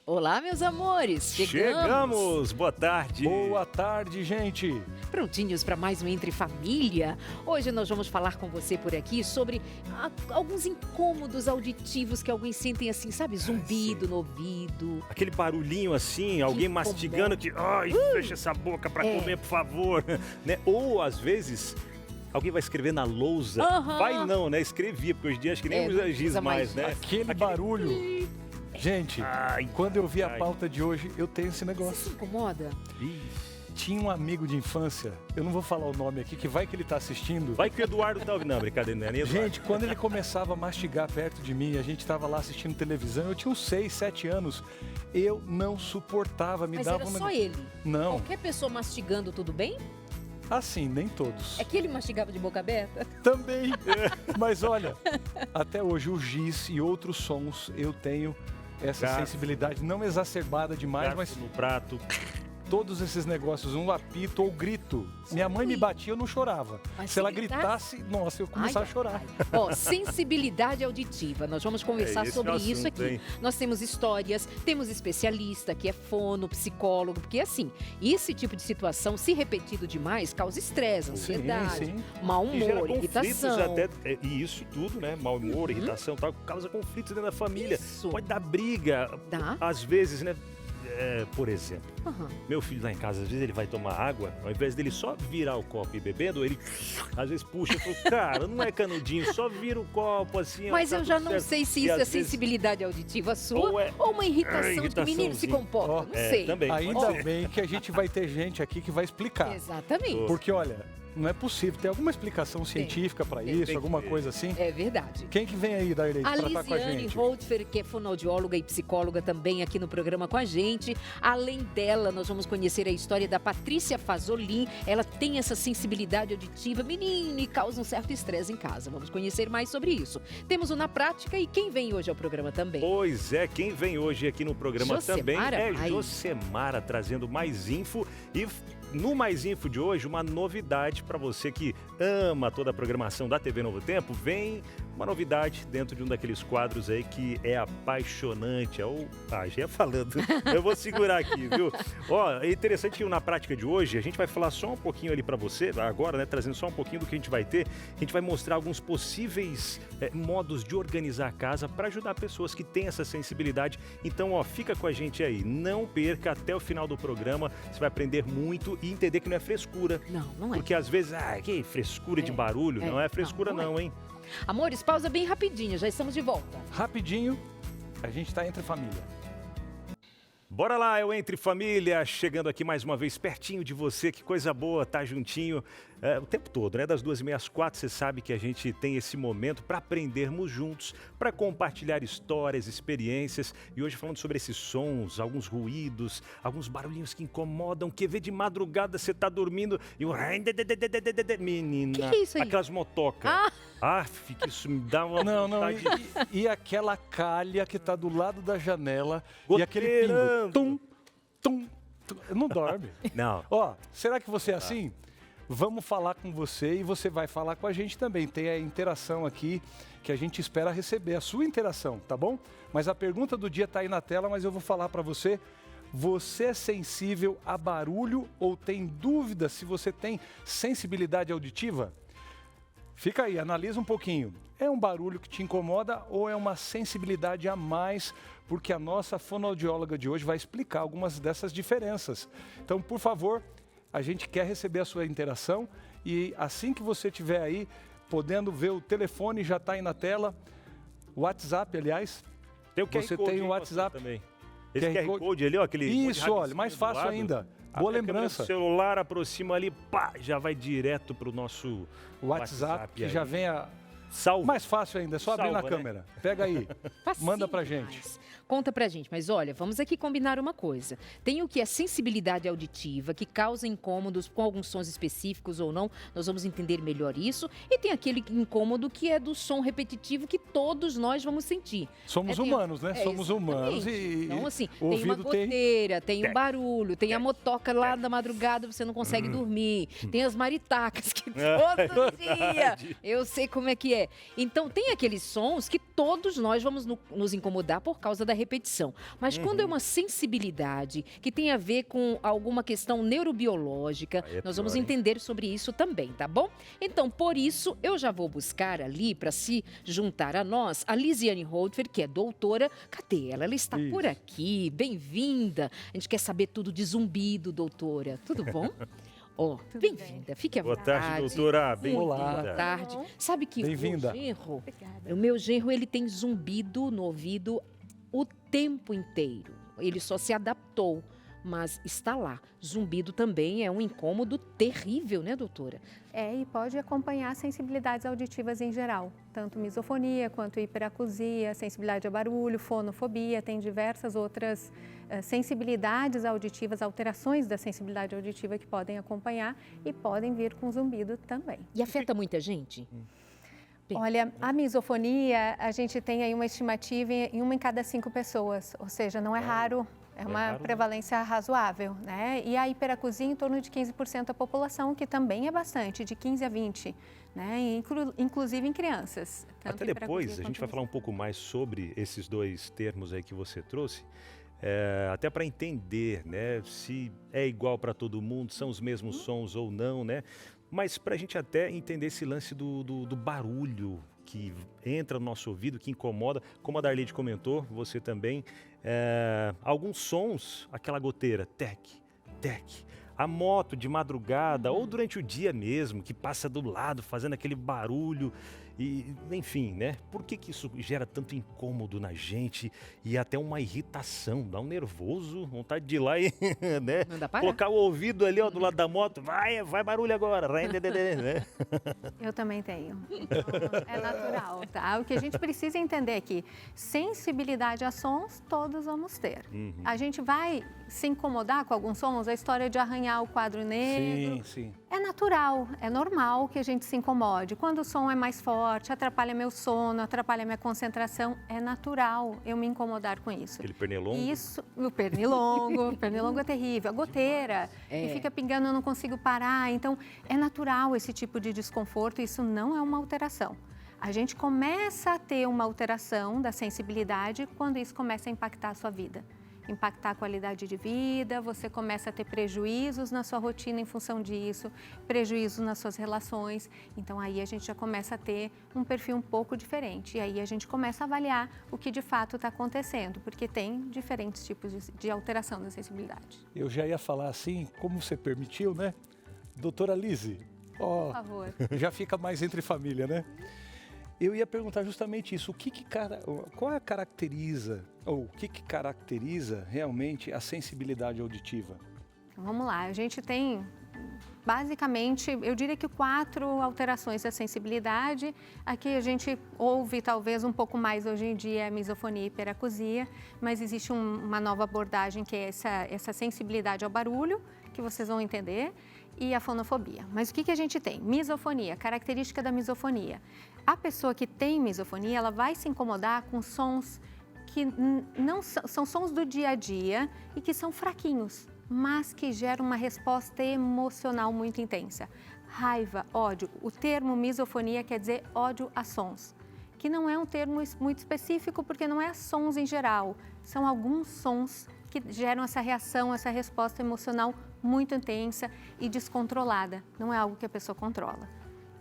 Olá, meus amores! Chegamos! Boa tarde! Boa tarde, gente! Prontinhos para mais um Entre Família? Hoje nós vamos falar com você por aqui sobre alguns incômodos auditivos que alguns sentem assim, sabe? Zumbido no ouvido. Aquele barulhinho assim, alguém mastigando que... Ai, fecha essa boca para comer, por favor! Né? Ou, às vezes... Alguém vai escrever na lousa. Vai não, né? Escrevia, porque hoje em dia acho que nem usa giz mais, né? Aquele barulho. Gente, quando eu vi a pauta de hoje, eu tenho esse negócio. Você se incomoda? Tinha um amigo de infância, eu não vou falar o nome aqui, que vai que ele tá assistindo. Vai que o Eduardo tá ouvindo. Não, brincadeira, não é nem Eduardo. Gente, quando ele começava a mastigar perto de mim, a gente tava lá assistindo televisão, eu tinha uns 6, 7 anos, eu não suportava, me Mas dava era só ele? Não. Qualquer pessoa mastigando, tudo bem? Assim, nem todos. É que ele mastigava de boca aberta? Também. Mas olha, até hoje o giz e outros sons eu tenho essa sensibilidade não exacerbada demais, mas no prato. Todos esses negócios, um apito ou grito. Minha mãe me batia, eu não chorava. Mas se ela gritasse, nossa, eu começava a chorar. Ó, sensibilidade auditiva. Nós vamos conversar sobre assunto, isso aqui. hein? Nós temos histórias, temos especialista que é fono, psicólogo, porque assim, esse tipo de situação, se repetido demais, causa estresse, ansiedade, mau E gera humor, conflitos irritação. até, e isso tudo, né? Mau humor, irritação, tal, causa conflitos dentro da família. Isso. Pode dar briga. Dá. Às vezes, né? Por exemplo, meu filho lá em casa, às vezes ele vai tomar água, ao invés dele só virar o copo e bebendo, ele às vezes puxa e fala, cara, não é canudinho, só vira o copo assim. Mas tá eu já tudo não certo. sei se E isso é às vezes- sensibilidade auditiva sua ou uma irritação de que o menino se irritaçãozinha. comporta. Não sei. Também. Ainda bem que a gente vai ter gente aqui que vai explicar. Exatamente. Porque, olha, não é possível. Tem alguma explicação científica para isso, Tem alguma que ter. coisa assim? É verdade. Quem que vem aí, Dairei, A para estar com a Lisiane gente? Holtfer, que é fonoaudióloga e psicóloga também aqui no programa com a gente. Além dela, nós vamos conhecer a história da Patrícia Fazolin. Ela tem essa sensibilidade auditiva, menino, e causa um certo estresse em casa. Vamos conhecer mais sobre isso. Temos o Na Prática e quem vem hoje ao programa também? Pois é, quem vem hoje aqui no programa também é Ai. Josemara, trazendo mais info. E no Mais Info de hoje, uma novidade para você que ama toda a programação da TV Novo Tempo. Vem uma novidade dentro de um daqueles quadros aí que é apaixonante. Já ia falando, eu vou segurar aqui, viu? Ó, é interessante que na prática de hoje, a gente vai falar só um pouquinho ali para você, agora, né, trazendo só um pouquinho do que a gente vai ter. A gente vai mostrar alguns possíveis modos de organizar a casa para ajudar pessoas que têm essa sensibilidade. Então, ó, fica com a gente aí, não perca até o final do programa, você vai aprender muito e entender que não é frescura. Não é. Porque às vezes, que frescura de barulho, não é frescura não, hein? Amores, pausa bem rapidinho, já estamos de volta. Rapidinho, a gente tá entre família. Bora lá, é o Entre Família, chegando aqui mais uma vez pertinho de você, que coisa boa, tá juntinho o tempo todo, né? Das 2h30 às 4h, você sabe que a gente tem esse momento para aprendermos juntos, para compartilhar histórias, experiências. E hoje falando sobre esses sons, alguns ruídos, alguns barulhinhos que incomodam, que vê de madrugada você tá dormindo e o... Menina, que é isso aí? aquelas motocas. Que isso me dá uma Não, vontade. e aquela calha que tá do lado da janela e aquele Goteirando. pingo. Tum. Não dorme. Não. Ó, será que você é assim? Vamos falar com você e você vai falar com a gente também. Tem a interação aqui que a gente espera receber, a sua interação, tá bom? Mas a pergunta do dia tá aí na tela, mas eu vou falar para você. Você é sensível a barulho ou tem dúvida se você tem sensibilidade auditiva? Fica aí, analisa um pouquinho. É um barulho que te incomoda ou é uma sensibilidade a mais? Porque a nossa fonoaudióloga de hoje vai explicar algumas dessas diferenças. Então, por favor, a gente quer receber a sua interação e assim que você estiver aí, podendo ver o telefone, já está aí na tela, o WhatsApp, aliás. Tem o QR Você Code tem o aí, WhatsApp. Também. Esse QR Code ali, ó, aquele... Isso, olha, mais fácil ainda. Boa lembrança. O celular aproxima ali, pá, já vai direto pro nosso WhatsApp, que aí. já vem a... Salva. Mais fácil ainda, é só abrir na Salva, né? câmera. Pega aí, manda pra gente. Demais. Conta pra gente, mas olha, vamos aqui combinar uma coisa. Tem o que é sensibilidade auditiva, que causa incômodos com alguns sons específicos ou não, nós vamos entender melhor isso. E tem aquele incômodo que é do som repetitivo que todos nós vamos sentir. Somos humanos, né? Somos humanos exatamente. Então, assim, o tem uma ouvido goteira, tem o barulho, tem a motoca lá da madrugada, você não consegue dormir. Tem as maritacas que todo dia eu sei como é que é. Então, tem aqueles sons que todos nós vamos nos incomodar por causa da repetição. Mas quando é uma sensibilidade que tem a ver com alguma questão neurobiológica, Aí é nós vamos pior, hein? entender sobre isso também, tá bom? Então, por isso, eu já vou buscar ali, para se juntar a nós, a Lisiane Holdfer, que é doutora. Cadê ela? Ela está por Isso. aqui. Bem-vinda. A gente quer saber tudo de zumbido, doutora. Tudo bom? Ó, bem-vinda. Fique à Boa vontade. tarde, doutora. Olá. Boa Bem-vinda. tarde. Bom. Sabe que Bem-vinda. o meu genro, ele tem zumbido no ouvido o tempo inteiro. Ele só se adaptou, mas está lá. Zumbido também é um incômodo terrível, né, doutora? E pode acompanhar sensibilidades auditivas em geral, tanto misofonia quanto hiperacusia, sensibilidade a barulho, fonofobia, tem diversas outras sensibilidades auditivas, alterações da sensibilidade auditiva que podem acompanhar e podem vir com zumbido também. E afeta muita gente? Bem, Olha, a misofonia, a gente tem aí uma estimativa em 1 em cada 5 pessoas, ou seja, não é raro. É Não é uma raro, não. prevalência razoável, né? E a hiperacusia em torno de 15% da população, que também é bastante, de 15 a 20, né? Inclusive em crianças. tanto Até hiperacusia depois, a gente quanto vai falar um pouco mais sobre esses dois termos aí que você trouxe, até para entender, né, se é igual para todo mundo, são os mesmos sons ou não, né? Mas para a gente até entender esse lance do barulho que entra no nosso ouvido, que incomoda, como a Darleide comentou, você também, alguns sons, aquela goteira, tec, tec, a moto de madrugada ou durante o dia mesmo, que passa do lado fazendo aquele barulho, e enfim, né? Por que isso gera tanto incômodo na gente e até uma irritação, dá um nervoso, vontade de ir lá e, né? Não dá para? Colocar o ouvido ali, ó, do lado da moto, vai barulho agora, né? Eu também tenho. Então, é natural, tá? O que a gente precisa entender é que sensibilidade a sons todos vamos ter. A gente vai se incomodar com alguns sons, a história de arranhar o quadro negro. Sim, sim. É natural, é normal que a gente se incomode. Quando o som é mais forte, atrapalha meu sono, atrapalha minha concentração, é natural eu me incomodar com isso. Aquele pernilongo. Isso, o pernilongo é terrível, a goteira, É. que fica pingando, eu não consigo parar. Então, é natural esse tipo de desconforto, isso não é uma alteração. A gente começa a ter uma alteração da sensibilidade quando isso começa a impactar a sua vida. Impactar a qualidade de vida, você começa a ter prejuízos na sua rotina em função disso, prejuízos nas suas relações. Então, aí a gente já começa a ter um perfil um pouco diferente. E aí a gente começa a avaliar o que de fato está acontecendo, porque tem diferentes tipos de alteração da sensibilidade. Eu já ia falar assim, como você permitiu, né? Doutora Lise, ó, Por favor. já fica mais entre família, né? Eu ia perguntar justamente isso, qual caracteriza realmente a sensibilidade auditiva? Então, vamos lá, a gente tem basicamente, eu diria que 4 alterações da sensibilidade. Aqui a gente ouve talvez um pouco mais hoje em dia a misofonia e hiperacusia, mas existe uma nova abordagem que é essa sensibilidade ao barulho, que vocês vão entender, e a fonofobia. Mas o que a gente tem? Misofonia, característica da misofonia. A pessoa que tem misofonia, ela vai se incomodar com sons que não são sons do dia a dia e que são fraquinhos, mas que geram uma resposta emocional muito intensa. Raiva, ódio. O termo misofonia quer dizer ódio a sons, que não é um termo muito específico porque não é sons em geral, são alguns sons que geram essa reação, essa resposta emocional muito intensa e descontrolada. Não é algo que a pessoa controla.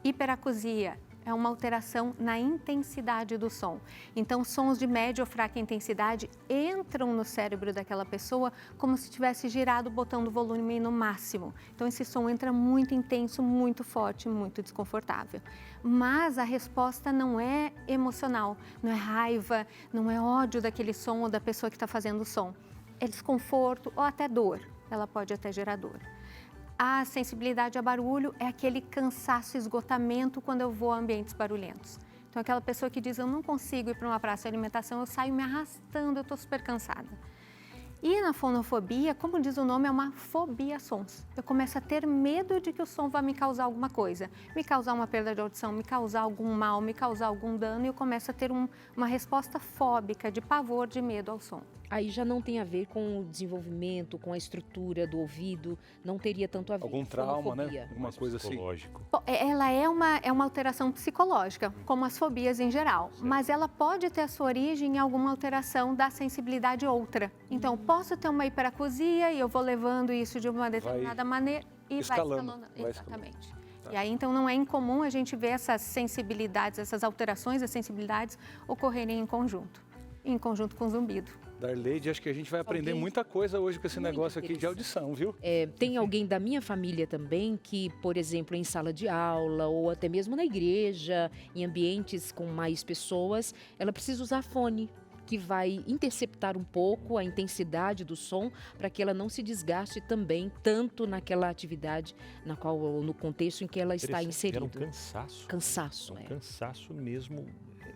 Hiperacusia é uma alteração na intensidade do som. Então, sons de média ou fraca intensidade entram no cérebro daquela pessoa como se tivesse girado o botão do volume no máximo. Então, esse som entra muito intenso, muito forte, muito desconfortável. Mas a resposta não é emocional, não é raiva, não é ódio daquele som ou da pessoa que está fazendo o som. É desconforto ou até dor, ela pode até gerar dor. A sensibilidade a barulho é aquele cansaço, esgotamento quando eu vou a ambientes barulhentos. Então, aquela pessoa que diz, eu não consigo ir para uma praça de alimentação, eu saio me arrastando, eu estou super cansada. E na fonofobia, como diz o nome, é uma fobia a sons. Eu começo a ter medo de que o som vai me causar alguma coisa, me causar uma perda de audição, me causar algum mal, me causar algum dano, e eu começo a ter uma resposta fóbica, de pavor, de medo ao som. Aí já não tem a ver com o desenvolvimento, com a estrutura do ouvido, não teria tanto a ver. Algum trauma, né? Fonofobia. Alguma coisa assim. Psicológico. Bom, ela é uma alteração psicológica, como as fobias em geral, mas ela pode ter a sua origem em alguma alteração da sensibilidade outra. Então, posso ter uma hiperacusia e eu vou levando isso de uma determinada maneira e escalando, vai escalando. vai Exatamente. E aí, então, não é incomum a gente ver essas sensibilidades, essas alterações das sensibilidades ocorrerem em conjunto com o zumbido. Darleide, acho que a gente vai aprender muita coisa hoje com esse negócio aqui de audição, viu? Tem alguém da minha família também que, por exemplo, em sala de aula ou até mesmo na igreja, em ambientes com mais pessoas, ela precisa usar fone, que vai interceptar um pouco a intensidade do som para que ela não se desgaste também tanto naquela atividade na qual, no contexto em que ela está inserida. Era um cansaço. Cansaço, Cansaço mesmo,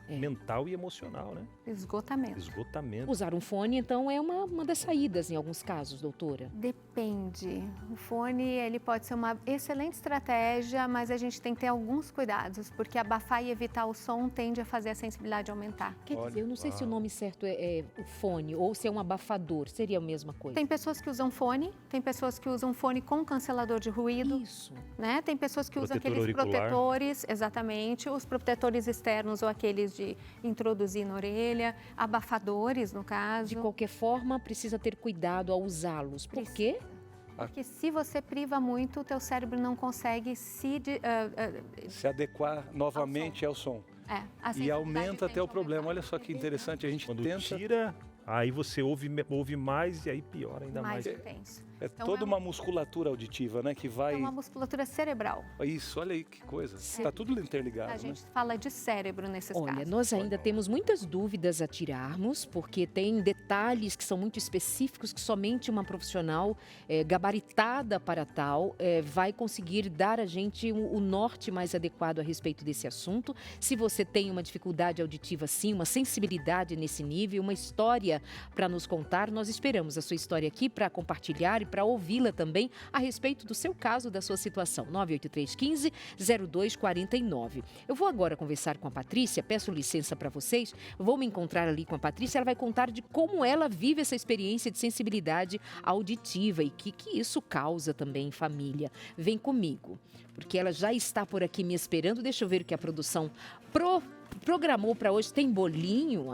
mental e emocional, né? Esgotamento. Esgotamento. Usar um fone, então, é uma das saídas em alguns casos, doutora. Depende. O fone, ele pode ser uma excelente estratégia, mas a gente tem que ter alguns cuidados, porque abafar e evitar o som tende a fazer a sensibilidade aumentar. Quer dizer, eu não sei se o nome certo é o fone ou se é um abafador, seria a mesma coisa. Tem pessoas que usam fone, tem pessoas que usam fone com cancelador de ruído. Isso. Né? Tem pessoas que usam Protetor aqueles auricular. protetores, exatamente, os protetores externos ou aqueles de introduzir na orelha, abafadores, no caso. De qualquer forma, precisa ter cuidado ao usá-los. Por quê? Porque se você priva muito, o teu cérebro não consegue se adequar novamente ao som. E aumenta até o problema. Olha só que interessante, a gente Quando tenta... tira, aí você ouve mais e aí piora ainda mais. intenso. É Então, toda uma musculatura auditiva, né? Que vai... É uma musculatura cerebral. Isso, olha aí que coisa. Está tudo interligado, A né? gente fala de cérebro nesses Olha, casos. nós ainda temos muitas dúvidas a tirarmos, porque tem detalhes que são muito específicos que somente uma profissional gabaritada para tal vai conseguir dar a gente o norte mais adequado a respeito desse assunto. Se você tem uma dificuldade auditiva, sim, uma sensibilidade nesse nível, uma história para nos contar, nós esperamos a sua história aqui para compartilhar e para ouvi-la também a respeito do seu caso, da sua situação. 98315-0249. Eu vou agora conversar com a Patrícia, peço licença para vocês, vou me encontrar ali com a Patrícia, ela vai contar de como ela vive essa experiência de sensibilidade auditiva e que isso causa também em família. Vem comigo, porque ela já está por aqui me esperando. Deixa eu ver o que a produção programou para hoje. Tem bolinho,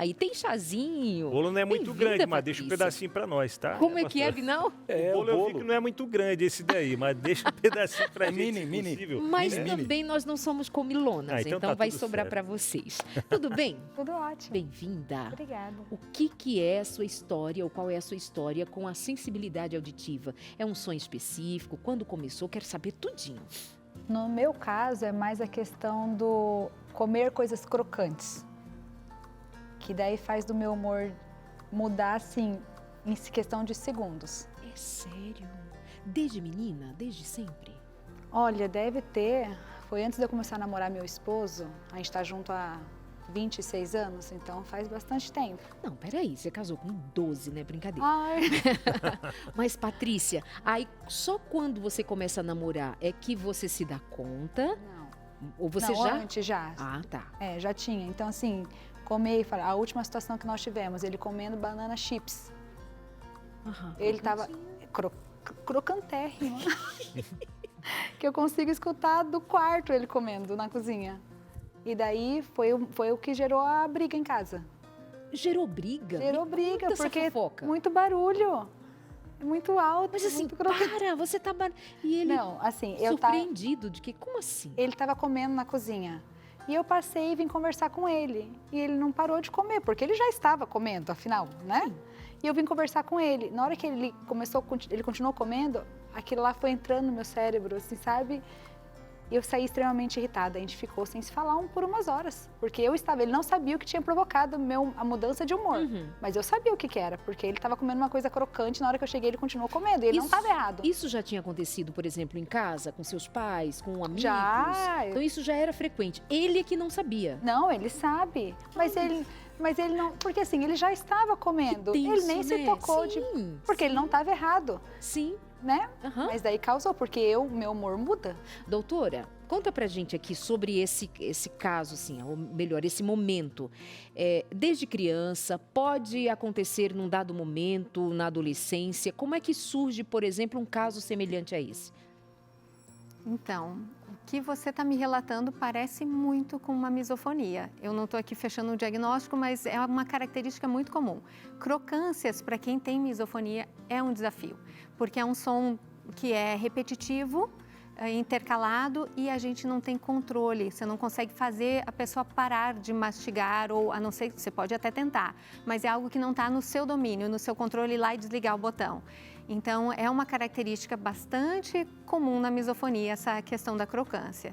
e tem chazinho. O bolo não é muito Bem-vinda, grande, mas deixa um Patrícia. pedacinho para nós, tá? Como é que é, Vinal? O bolo eu vi que não é muito grande esse daí, mas deixa um pedacinho pra gente, mini. se possível. Mas também nós não somos comilonas, então então tá vai tudo sobrar certo. para vocês. Tudo bem? Tudo ótimo. Bem-vinda. Obrigada. O que é a sua história ou qual é a sua história com a sensibilidade auditiva? É um som específico? Quando começou? Quero saber tudinho. No meu caso, é mais a questão do comer coisas crocantes. Que daí faz do meu humor mudar, assim, em questão de segundos. É sério? Desde menina? Desde sempre? Olha, deve ter... Foi antes de eu começar a namorar meu esposo. A gente tá junto há 26 anos, então faz bastante tempo. Não, peraí, você casou com 12, né? Brincadeira. Ai, Mas, Patrícia, aí só quando você começa a namorar é que você se dá conta? não. Ou você não, já? antes já. Ah, tá. Já tinha. Então, assim, comer, a última situação que nós tivemos, ele comendo banana chips. Aham. Ele tava crocantérrimo. Que eu consigo escutar do quarto ele comendo na cozinha. E daí foi o que gerou a briga em casa. Gerou briga? Gerou briga, Conta essa porque fofoca. muito barulho. Muito alto, Mas assim, muito crocante. para, você tá... E ele Não, assim, eu tava, surpreendido de que... Como assim? ele estava comendo na cozinha. E eu passei e vim conversar com ele. E ele não parou de comer, porque ele já estava comendo, afinal, né? Sim. E eu vim conversar com ele. Na hora que ele continuou comendo, aquilo lá foi entrando no meu cérebro, assim, sabe? E eu saí extremamente irritada. A gente ficou sem se falar por umas horas. Porque ele não sabia o que tinha provocado a mudança de humor. Mas eu sabia o que era, porque ele estava comendo uma coisa crocante, na hora que eu cheguei ele continuou comendo, e ele não estava errado. Isso já tinha acontecido, por exemplo, em casa, com seus pais, com amigos? Já. Então isso já era frequente. Ele é que não sabia. Não, ele sabe. Mas ele não... Porque assim, ele já estava comendo. Que tenso, ele nem se tocou porque ele não estava errado. Sim. Né? Mas daí causou, porque meu humor muda. Doutora, conta pra gente aqui sobre esse caso, assim, ou melhor, esse momento. Desde criança, pode acontecer num dado momento, na adolescência? Como é que surge, por exemplo, um caso semelhante a esse? Então, o que você está me relatando parece muito com uma misofonia. Eu não estou aqui fechando o diagnóstico, mas é uma característica muito comum. Crocâncias, para quem tem misofonia, é um desafio, porque é um som que é repetitivo, intercalado, e a gente não tem controle. Você não consegue fazer a pessoa parar de mastigar, ou a não ser que você pode até tentar, mas é algo que não está no seu domínio, no seu controle, ir lá e desligar o botão. Então, é uma característica bastante comum na misofonia, essa questão da crocância.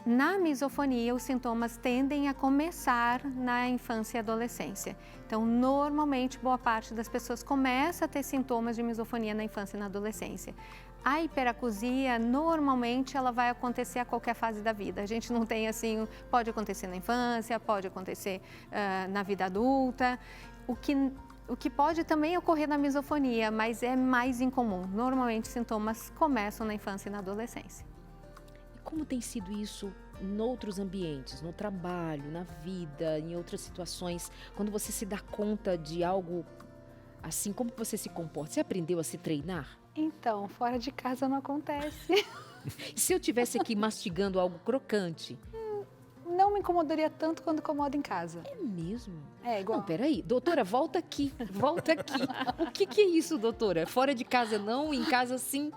Na misofonia, os sintomas tendem a começar na infância e adolescência. Então, normalmente, boa parte das pessoas começa a ter sintomas de misofonia na infância e na adolescência. A hiperacusia, normalmente, ela vai acontecer a qualquer fase da vida. A gente não tem assim, pode acontecer na infância, pode acontecer na vida adulta. O que pode também ocorrer na misofonia, mas é mais incomum. Normalmente, sintomas começam na infância e na adolescência. E como tem sido isso em outros ambientes, no trabalho, na vida, em outras situações? Quando você se dá conta de algo assim, como que você se comporta? Você aprendeu a se treinar? Então, fora de casa não acontece. E se eu estivesse aqui mastigando algo crocante? Não me incomodaria tanto quanto incomoda em casa. É mesmo? É igual. Não, peraí. Doutora, volta aqui. Volta aqui. O que é isso, doutora? Fora de casa não, em casa sim?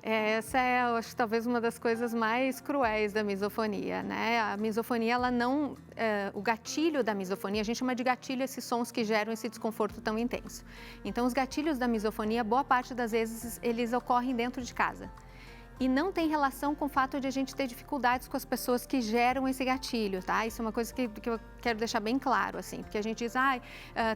Essa é, eu acho, talvez uma das coisas mais cruéis da misofonia, né? A misofonia, ela não... o gatilho da misofonia, a gente chama de gatilho esses sons que geram esse desconforto tão intenso. Então, os gatilhos da misofonia, boa parte das vezes, eles ocorrem dentro de casa. E não tem relação com o fato de a gente ter dificuldades com as pessoas que geram esse gatilho, tá? Isso é uma coisa que eu quero deixar bem claro, assim, porque a gente diz,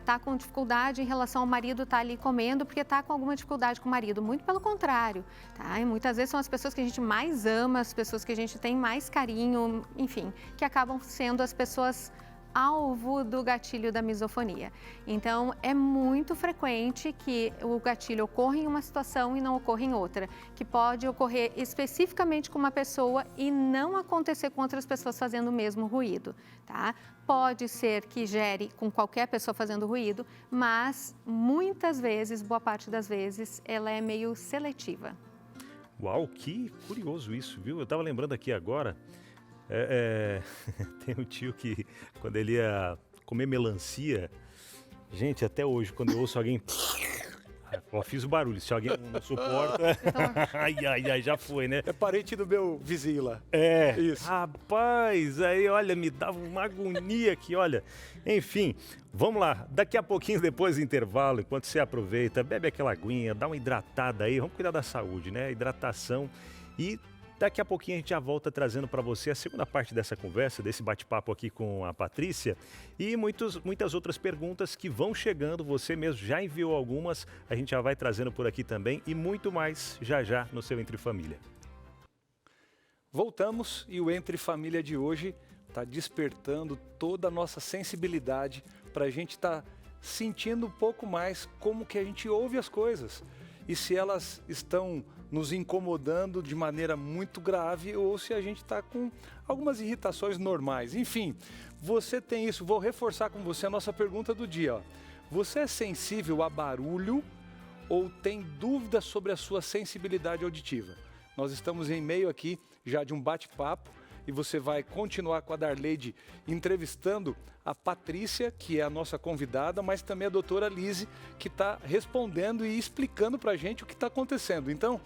tá com dificuldade em relação ao marido tá ali comendo porque tá com alguma dificuldade com o marido. Muito pelo contrário, tá? E muitas vezes são as pessoas que a gente mais ama, as pessoas que a gente tem mais carinho, enfim, que acabam sendo as pessoas alvo do gatilho da misofonia. Então, é muito frequente que o gatilho ocorra em uma situação e não ocorra em outra, que pode ocorrer especificamente com uma pessoa e não acontecer com outras pessoas fazendo o mesmo ruído, tá? Pode ser que gere com qualquer pessoa fazendo ruído, mas muitas vezes, boa parte das vezes, ela é meio seletiva. Uau, que curioso isso, viu? Eu estava lembrando aqui agora, tem um tio que, quando ele ia comer melancia, gente, até hoje, quando eu ouço alguém... Ó, fiz o barulho, se alguém não suporta... ai, já foi, né? É parente do meu vizinho lá. Isso. Rapaz, aí, olha, me dava uma agonia aqui, olha. Enfim, vamos lá. Daqui a pouquinho, depois do intervalo, enquanto você aproveita, bebe aquela aguinha, dá uma hidratada aí. Vamos cuidar da saúde, né? Hidratação. E daqui a pouquinho a gente já volta trazendo para você a segunda parte dessa conversa, desse bate-papo aqui com a Patrícia. E muitas outras perguntas que vão chegando. Você mesmo já enviou algumas, a gente já vai trazendo por aqui também. E muito mais já no seu Entre Família. Voltamos e o Entre Família de hoje está despertando toda a nossa sensibilidade para a gente estar sentindo um pouco mais como que a gente ouve as coisas e se elas estão nos incomodando de maneira muito grave ou se a gente está com algumas irritações normais. Enfim, você tem isso. Vou reforçar com você a nossa pergunta do dia. Ó. Você é sensível a barulho ou tem dúvidas sobre a sua sensibilidade auditiva? Nós estamos em meio aqui já de um bate-papo e você vai continuar com a Darleide entrevistando a Patrícia, que é a nossa convidada, mas também a doutora Lise, que está respondendo e explicando para a gente o que está acontecendo. Então,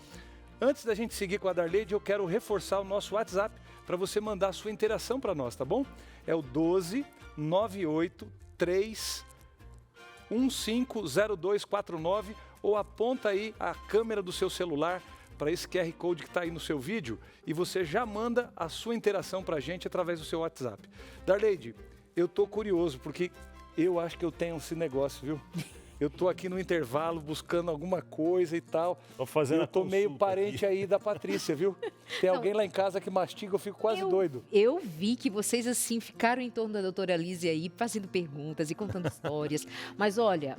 antes da gente seguir com a Darleide, eu quero reforçar o nosso WhatsApp para você mandar a sua interação para nós, tá bom? É o 12 983 150249 ou aponta aí a câmera do seu celular para esse QR Code que está aí no seu vídeo e você já manda a sua interação para a gente através do seu WhatsApp. Darleide, eu tô curioso porque eu acho que eu tenho esse negócio, viu? Eu tô aqui no intervalo buscando alguma coisa e tal. Tô fazendo eu tô a meio consulta parente aqui. aí da Patrícia, viu? Tem alguém lá em casa que mastiga, eu fico quase doido. Eu vi que vocês, assim, ficaram em torno da doutora Lízia aí, fazendo perguntas e contando histórias. Mas olha,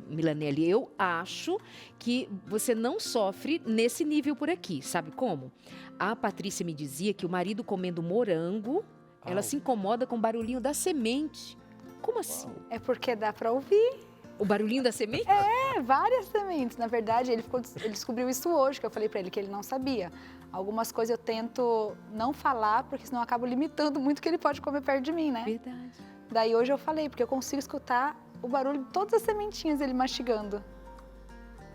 Milanelli, eu acho que você não sofre nesse nível por aqui. Sabe como? A Patrícia me dizia que o marido comendo morango, ela se incomoda com o barulhinho da semente. Como assim? É porque dá para ouvir. O barulhinho da semente? Várias sementes. Na verdade, ele descobriu isso hoje, que eu falei para ele que ele não sabia. Algumas coisas eu tento não falar, porque senão eu acabo limitando muito o que ele pode comer perto de mim, né? Verdade. Daí hoje eu falei, porque eu consigo escutar o barulho de todas as sementinhas ele mastigando.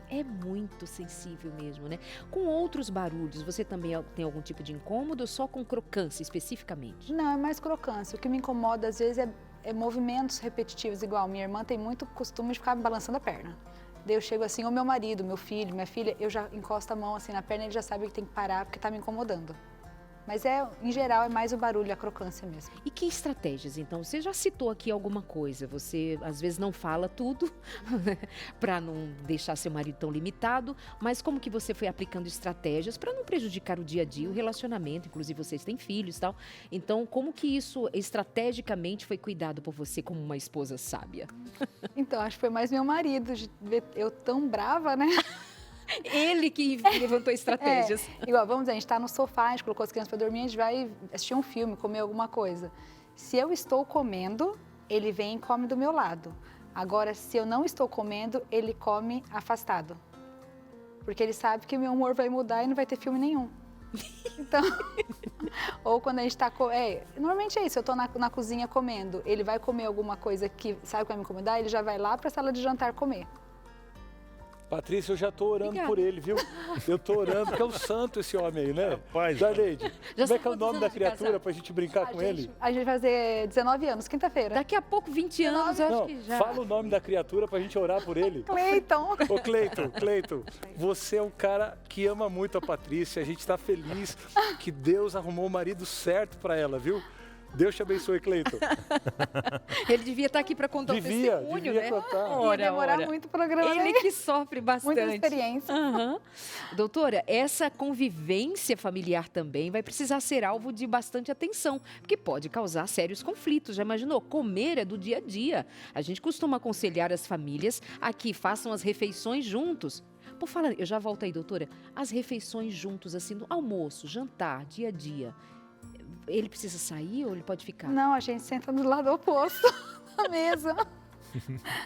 É muito sensível mesmo, né? Com outros barulhos, você também tem algum tipo de incômodo ou só com crocância especificamente? Não, é mais crocância. O que me incomoda às vezes é movimentos repetitivos, igual minha irmã tem muito costume de ficar balançando a perna. Daí eu chego assim, ou meu marido, meu filho, minha filha, eu já encosto a mão assim na perna e ele já sabe que tem que parar porque tá me incomodando. Mas em geral, é mais o barulho, a crocância mesmo. E que estratégias, então? Você já citou aqui alguma coisa. Você, às vezes, não fala tudo, para não deixar seu marido tão limitado. Mas como que você foi aplicando estratégias para não prejudicar o dia a dia, o relacionamento? Inclusive, vocês têm filhos e tal. Então, como que isso, estrategicamente, foi cuidado por você como uma esposa sábia? Então, acho que foi mais meu marido, de ver eu tão brava, né? Ele que levantou estratégias. Igual, vamos dizer, a gente está no sofá, a gente colocou as crianças para dormir, a gente vai assistir um filme, comer alguma coisa. Se eu estou comendo, ele vem e come do meu lado. Agora, se eu não estou comendo, ele come afastado. Porque ele sabe que o meu humor vai mudar e não vai ter filme nenhum. Então, ou quando a gente está... normalmente é isso, eu estou na cozinha comendo, ele vai comer alguma coisa que sabe que vai me incomodar, ele já vai lá para a sala de jantar comer. Patrícia, eu já tô orando por ele, viu? Eu tô orando, porque é o santo esse homem aí, né? Rapaz, Darleide, Já como é que é são o nome quantos da anos de casado? criatura pra gente brincar com ele? A gente vai fazer 19 anos, quinta-feira. Daqui a pouco, 20 anos, eu acho Não, que já... fala o nome da criatura pra gente orar por ele. Cleiton. Ô, Cleiton, você é um cara que ama muito a Patrícia, a gente tá feliz que Deus arrumou o marido certo pra ela, viu? Deus te abençoe, Cleiton. Ele devia estar aqui para contar o testemunho, devia né? contar. Ia demorar muito o programa. Ele que sofre bastante. Muita experiência. Aham. Doutora, essa convivência familiar também vai precisar ser alvo de bastante atenção, porque pode causar sérios conflitos. Já imaginou? Comer é do dia a dia. A gente costuma aconselhar as famílias a que façam as refeições juntos. Por falar, eu já volto aí, doutora. As refeições juntos, assim, no almoço, jantar, dia a dia. Ele precisa sair ou ele pode ficar? Não, a gente senta do lado oposto da mesa.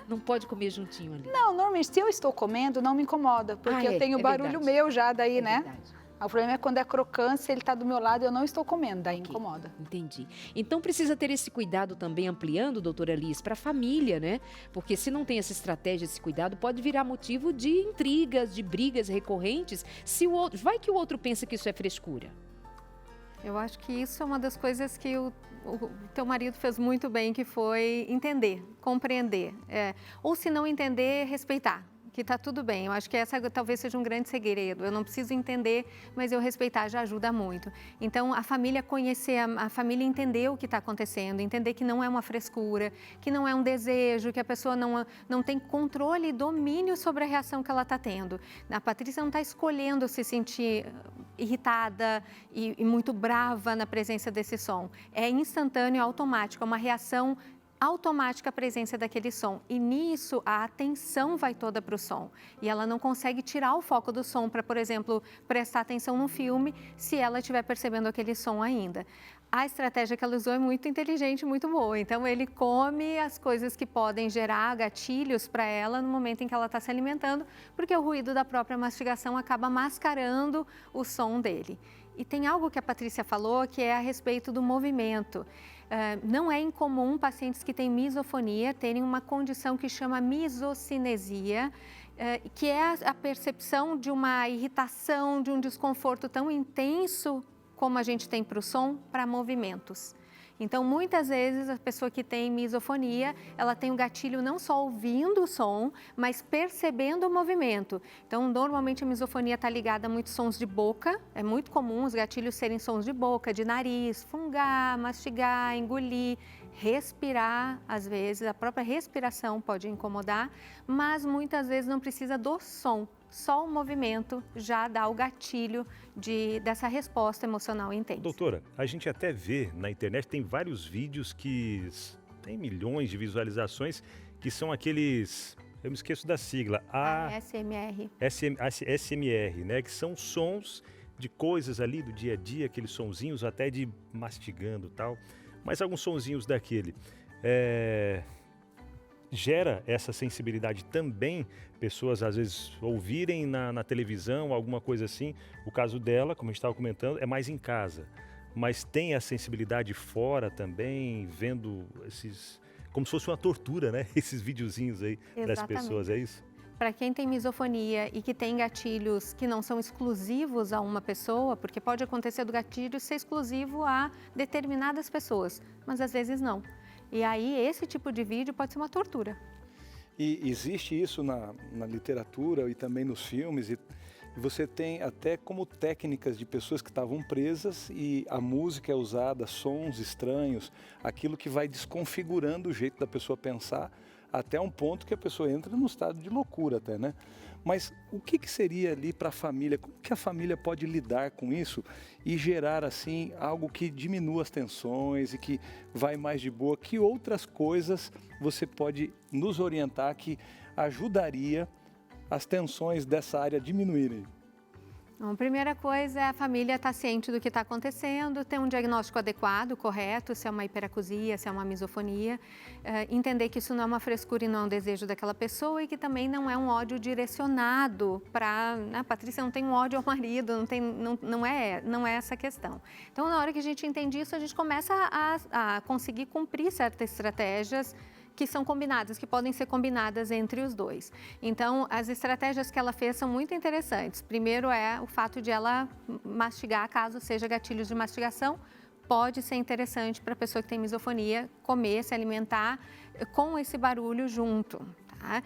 Não pode comer juntinho ali? Não, normalmente, se eu estou comendo, não me incomoda, porque eu tenho barulho verdade. meu já daí, né? Verdade. O problema é quando é crocância, ele está do meu lado e eu não estou comendo, daí incomoda. Entendi. Então precisa ter esse cuidado também ampliando, doutora Liz, para a família, né? Porque se não tem essa estratégia, esse cuidado, pode virar motivo de intrigas, de brigas recorrentes, se o outro... Vai que o outro pensa que isso é frescura. Eu acho que isso é uma das coisas que o teu marido fez muito bem, que foi entender, compreender. Ou se não entender, respeitar, que está tudo bem. Eu acho que essa talvez seja um grande segredo. Eu não preciso entender, mas eu respeitar já ajuda muito. Então, a família conhecer, a família entender o que está acontecendo, entender que não é uma frescura, que não é um desejo, que a pessoa não tem controle e domínio sobre a reação que ela está tendo. A Patrícia não está escolhendo se sentir irritada e muito brava na presença desse som. É instantâneo, automático, é uma reação automática a presença daquele som. E nisso, a atenção vai toda para o som. E ela não consegue tirar o foco do som para, por exemplo, prestar atenção no filme se ela estiver percebendo aquele som ainda. A estratégia que ela usou é muito inteligente, muito boa. Então, ele come as coisas que podem gerar gatilhos para ela no momento em que ela está se alimentando, porque o ruído da própria mastigação acaba mascarando o som dele. E tem algo que a Patrícia falou que é a respeito do movimento. Não é incomum pacientes que têm misofonia terem uma condição que chama misocinesia, que é a percepção de uma irritação, de um desconforto tão intenso como a gente tem para o som, para movimentos. Então, muitas vezes, a pessoa que tem misofonia, ela tem o gatilho não só ouvindo o som, mas percebendo o movimento. Então, normalmente a misofonia está ligada a muitos sons de boca. É muito comum os gatilhos serem sons de boca, de nariz, fungar, mastigar, engolir, respirar. Às vezes, a própria respiração pode incomodar, mas muitas vezes não precisa do som. Só o movimento já dá o gatilho dessa resposta emocional intensa. Doutora, a gente até vê na internet, tem vários vídeos que tem milhões de visualizações, que são aqueles, eu me esqueço da sigla, ASMR. SMR, né? Que são sons de coisas ali do dia a dia, aqueles sonzinhos até de mastigando e tal, mas alguns sonzinhos daquele. Gera essa sensibilidade também, pessoas às vezes ouvirem na televisão, alguma coisa assim. O caso dela, como a gente estava comentando, é mais em casa, mas tem a sensibilidade fora também, vendo esses, como se fosse uma tortura, né? Esses videozinhos aí das pessoas, é isso? Para quem tem misofonia e que tem gatilhos que não são exclusivos a uma pessoa, porque pode acontecer do gatilho ser exclusivo a determinadas pessoas, mas às vezes não. E aí, esse tipo de vídeo pode ser uma tortura. E existe isso na literatura e também nos filmes, e você tem até como técnicas de pessoas que estavam presas e a música é usada, sons estranhos, aquilo que vai desconfigurando o jeito da pessoa pensar, até um ponto que a pessoa entra num estado de loucura até, né? Mas o que seria ali para a família? Como que a família pode lidar com isso e gerar, assim, algo que diminua as tensões e que vai mais de boa? Que outras coisas você pode nos orientar que ajudaria as tensões dessa área a diminuírem? Bom, a primeira coisa é a família estar ciente do que está acontecendo, ter um diagnóstico adequado, correto, se é uma hiperacusia, se é uma misofonia, entender que isso não é uma frescura e não é um desejo daquela pessoa e que também não é um ódio direcionado para... A Patrícia não tem um ódio ao marido, não é essa a questão. Então, na hora que a gente entende isso, a gente começa a conseguir cumprir certas estratégias que são combinadas, que podem ser combinadas entre os dois. Então, as estratégias que ela fez são muito interessantes. Primeiro é o fato de ela mastigar, caso seja gatilhos de mastigação, pode ser interessante para a pessoa que tem misofonia comer, se alimentar com esse barulho junto. Tá?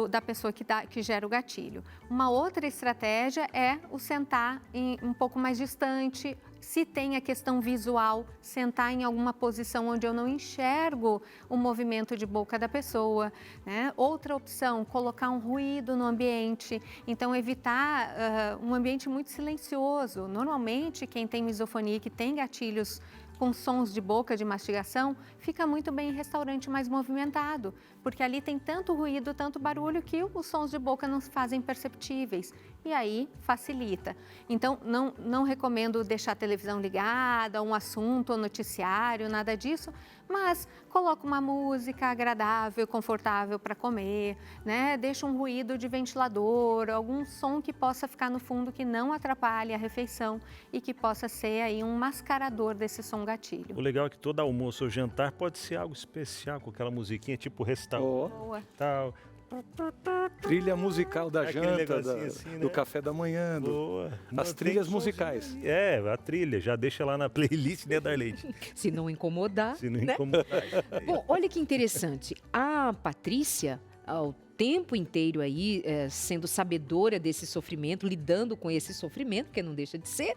Da pessoa que gera o gatilho. Uma outra estratégia é o sentar um pouco mais distante. Se tem a questão visual, sentar em alguma posição onde eu não enxergo o movimento de boca da pessoa, né? Outra opção, colocar um ruído no ambiente. Então, evitar um ambiente muito silencioso. Normalmente, quem tem misofonia, que tem gatilhos com sons de boca, de mastigação, fica muito bem em restaurante mais movimentado, porque ali tem tanto ruído, tanto barulho que os sons de boca não se fazem perceptíveis. E aí facilita. Então, não recomendo deixar a televisão ligada, um assunto ou noticiário, nada disso, mas coloca uma música agradável, confortável para comer, né? Deixa um ruído de ventilador, algum som que possa ficar no fundo que não atrapalhe a refeição e que possa ser aí um mascarador desse som gatilho. O legal é que todo almoço ou jantar pode ser algo especial, com aquela musiquinha tipo restaurante. Tal. Trilha musical da janta, assim, né? do café da manhã, as trilhas musicais. A trilha, já deixa lá na playlist, né, Darleide? Se não incomodar. Se não né? incomodar. Bom, olha que interessante. A Patrícia, ao tempo inteiro aí, sendo sabedora desse sofrimento, lidando com esse sofrimento, porque não deixa de ser,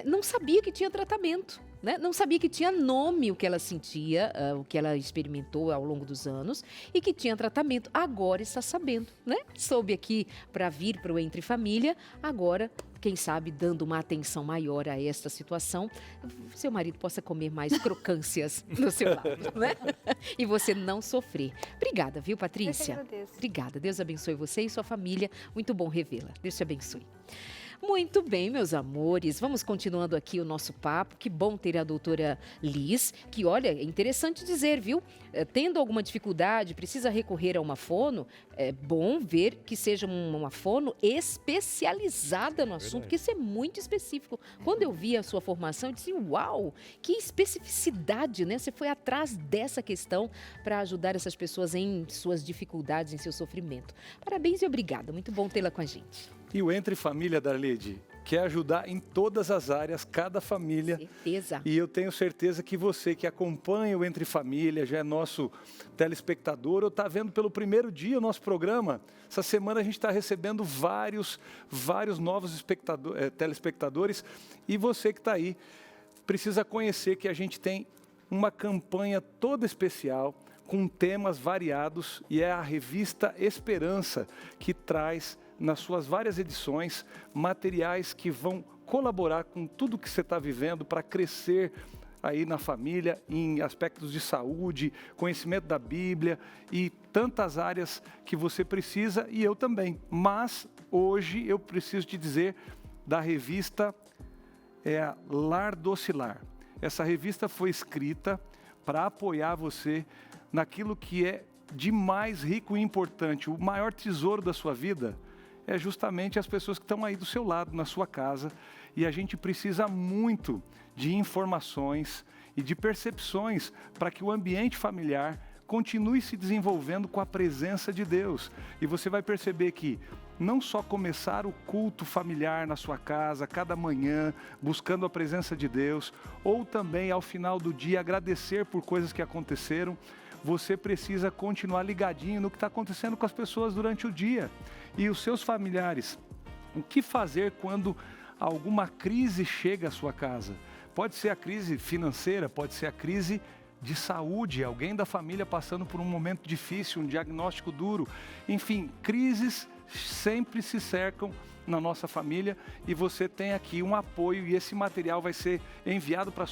não sabia que tinha tratamento. Né? Não sabia que tinha nome o que ela sentia, o que ela experimentou ao longo dos anos e que tinha tratamento. Agora está sabendo, né? Soube aqui para vir para o Entre Família, agora, quem sabe, dando uma atenção maior a esta situação, seu marido possa comer mais crocâncias do seu lado, né? E você não sofrer. Obrigada, viu, Patrícia? Eu que agradeço. Obrigada. Deus abençoe você e sua família. Muito bom revê-la. Deus te abençoe. Muito bem, meus amores, vamos continuando aqui o nosso papo. Que bom ter a doutora Liz, que, olha, é interessante dizer, viu? Tendo alguma dificuldade, precisa recorrer a uma fono, é bom ver que seja uma fono especializada no assunto, porque isso é muito específico. Quando eu vi a sua formação, eu disse, uau, que especificidade, né? Você foi atrás dessa questão para ajudar essas pessoas em suas dificuldades, em seu sofrimento. Parabéns e obrigada, muito bom tê-la com a gente. E o Entre Família, Darleide, Lede, quer ajudar em todas as áreas, cada família. Certeza. E eu tenho certeza que você que acompanha o Entre Família, já é nosso telespectador, ou está vendo pelo primeiro dia o nosso programa. Essa semana a gente está recebendo vários novos telespectadores. E você que está aí, precisa conhecer que a gente tem uma campanha toda especial, com temas variados, e é a revista Esperança, que traz nas suas várias edições materiais que vão colaborar com tudo que você está vivendo para crescer aí na família, em aspectos de saúde, conhecimento da Bíblia e tantas áreas que você precisa, e eu também. Mas hoje eu preciso te dizer da revista Lar Doce Lar. Essa revista foi escrita para apoiar você naquilo que é de mais rico e importante. O maior tesouro da sua vida é justamente as pessoas que estão aí do seu lado, na sua casa. E a gente precisa muito de informações e de percepções para que o ambiente familiar continue se desenvolvendo com a presença de Deus. E você vai perceber que não só começar o culto familiar na sua casa, cada manhã, buscando a presença de Deus, ou também ao final do dia agradecer por coisas que aconteceram, você precisa continuar ligadinho no que está acontecendo com as pessoas durante o dia. E os seus familiares, o que fazer quando alguma crise chega à sua casa? Pode ser a crise financeira, pode ser a crise de saúde, alguém da família passando por um momento difícil, um diagnóstico duro. Enfim, crises sempre se cercam na nossa família, e você tem aqui um apoio, e esse material vai ser enviado para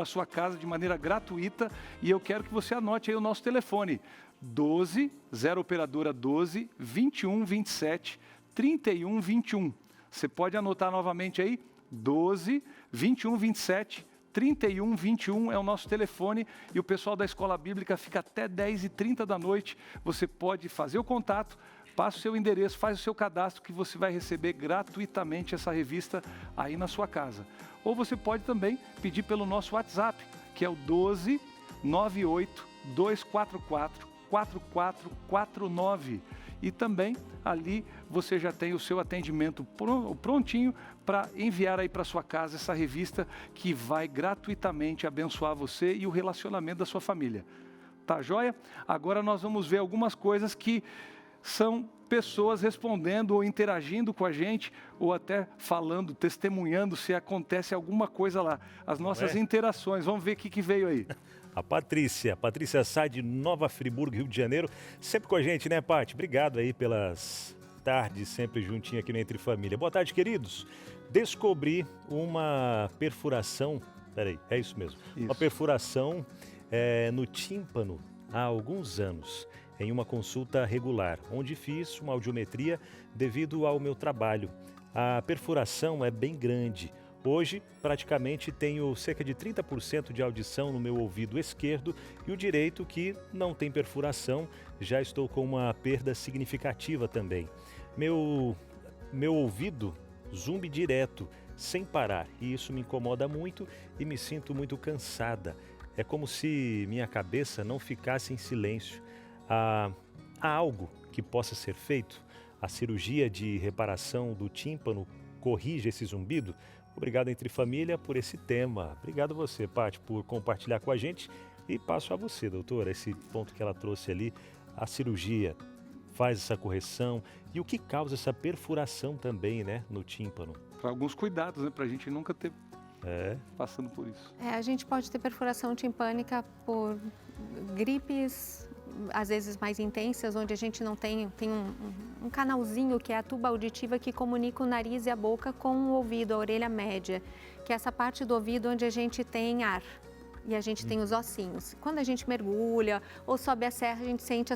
sua casa de maneira gratuita. E eu quero que você anote aí o nosso telefone: 12 0 operadora 12 21 27 31 21. Você pode anotar novamente aí: 12 21 27 31 21 é o nosso telefone, e o pessoal da Escola Bíblica fica até 10h30 da noite. Você pode fazer o contato, passa o seu endereço, faz o seu cadastro, que você vai receber gratuitamente essa revista aí na sua casa. Ou você pode também pedir pelo nosso WhatsApp, que é o 12 98 244 4449. E também ali você já tem o seu atendimento prontinho para enviar aí para sua casa essa revista, que vai gratuitamente abençoar você e o relacionamento da sua família. Tá joia? Agora nós vamos ver algumas coisas que são pessoas respondendo ou interagindo com a gente, ou até falando, testemunhando se acontece alguma coisa lá. As nossas interações. Vamos ver o que veio aí. A Patrícia Sá, de Nova Friburgo, Rio de Janeiro, sempre com a gente, né, Paty? Obrigado aí pelas tardes, sempre juntinho aqui no Entre Família. Boa tarde, queridos. Descobri uma perfuração, peraí, é isso mesmo, uma perfuração no tímpano há alguns anos, em uma consulta regular, onde fiz uma audiometria devido ao meu trabalho. A perfuração é bem grande. Hoje, praticamente, tenho cerca de 30% de audição no meu ouvido esquerdo, e o direito, que não tem perfuração, já estou com uma perda significativa também. Meu ouvido zumbi direto, sem parar, e isso me incomoda muito e me sinto muito cansada. É como se minha cabeça não ficasse em silêncio. Há algo que possa ser feito? A cirurgia de reparação do tímpano corrige esse zumbido? Obrigado, Entre Família, por esse tema. Obrigado você, Paty, por compartilhar com a gente. E passo a você, doutora, esse ponto que ela trouxe ali. A cirurgia faz essa correção. E o que causa essa perfuração também, né, no tímpano? Para alguns cuidados, né, para a gente nunca ter passando por isso. A gente pode ter perfuração timpânica por gripes, às vezes mais intensas, onde a gente não tem um canalzinho, que é a tuba auditiva, que comunica o nariz e a boca com o ouvido, a orelha média, que é essa parte do ouvido onde a gente tem ar e a gente tem os ossinhos. Quando a gente mergulha ou sobe a serra, a gente sente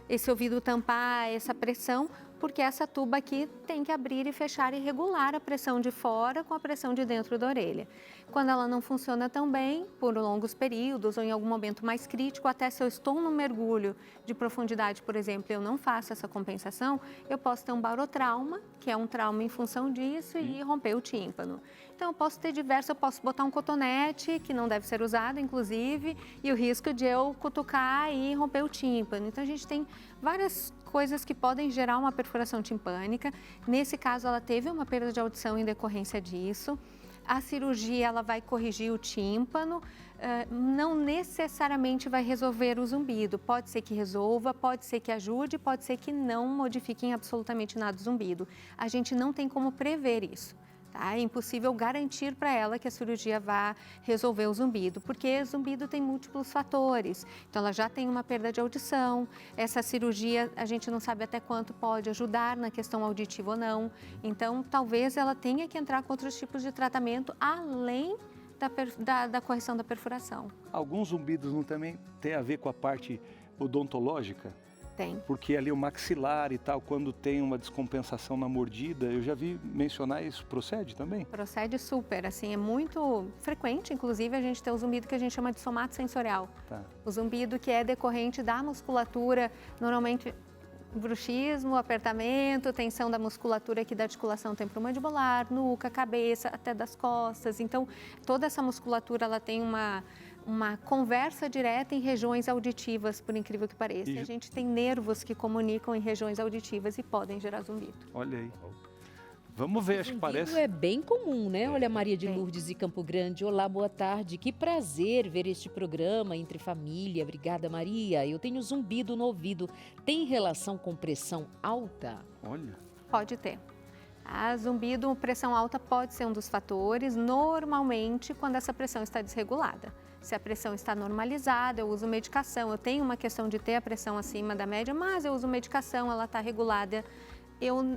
esse ouvido tampar, essa pressão, porque essa tuba aqui tem que abrir e fechar e regular a pressão de fora com a pressão de dentro da orelha. Quando ela não funciona tão bem, por longos períodos ou em algum momento mais crítico, até se eu estou no mergulho de profundidade, por exemplo, eu não faço essa compensação, eu posso ter um barotrauma, que é um trauma em função disso, e romper o tímpano. Então, eu posso botar um cotonete, que não deve ser usado, inclusive, e o risco de eu cutucar e romper o tímpano. Então, a gente tem várias coisas que podem gerar uma perfuração timpânica. Nesse caso, ela teve uma perda de audição em decorrência disso. A cirurgia, ela vai corrigir o tímpano, não necessariamente vai resolver o zumbido. Pode ser que resolva, pode ser que ajude, pode ser que não modifique em absolutamente nada o zumbido. A gente não tem como prever isso. É impossível garantir para ela que a cirurgia vá resolver o zumbido, porque zumbido tem múltiplos fatores. Então, ela já tem uma perda de audição, essa cirurgia a gente não sabe até quanto pode ajudar na questão auditiva ou não. Então, talvez ela tenha que entrar com outros tipos de tratamento além da correção da perfuração. Alguns zumbidos não também tem a ver com a parte odontológica? Tem. Porque ali o maxilar e tal, quando tem uma descompensação na mordida, eu já vi mencionar isso, procede também? Procede super, assim, é muito frequente, inclusive, a gente tem o zumbido que a gente chama de somato sensorial. Tá. O zumbido que é decorrente da musculatura, normalmente bruxismo, apertamento, tensão da musculatura aqui da articulação temporomandibular, nuca, cabeça, até das costas. Então, toda essa musculatura, ela tem uma conversa direta em regiões auditivas, por incrível que pareça. A gente tem nervos que comunicam em regiões auditivas e podem gerar zumbido. Olha aí. Vamos ver, acho que parece. É bem comum, né? Olha, Maria de Lourdes de Campo Grande. Olá, boa tarde. Que prazer ver este programa Entre Família. Obrigada, Maria. Eu tenho zumbido no ouvido. Tem relação com pressão alta? Olha. Pode ter. Zumbido, pressão alta pode ser um dos fatores, normalmente quando essa pressão está desregulada. Se a pressão está normalizada, eu uso medicação. Eu tenho uma questão de ter a pressão acima da média, mas eu uso medicação, ela está regulada.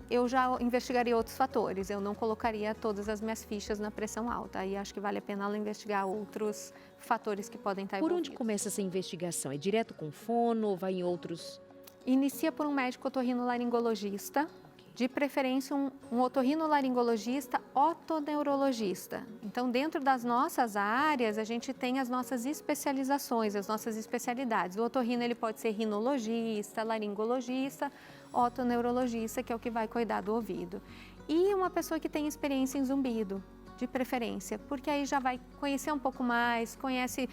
Eu já investigaria outros fatores, eu não colocaria todas as minhas fichas na pressão alta. Aí acho que vale a pena ela investigar outros fatores que podem estar envolvidos. Por onde começa essa investigação? É direto com fono ou vai em outros? Inicia por um médico otorrinolaringologista, de preferência um otorrinolaringologista otoneurologista. Então, dentro das nossas áreas, a gente tem as nossas especializações, as nossas especialidades. O otorrino, ele pode ser rinologista, laringologista, otoneurologista, que é o que vai cuidar do ouvido. E uma pessoa que tem experiência em zumbido, de preferência, porque aí já vai conhecer um pouco mais, conhece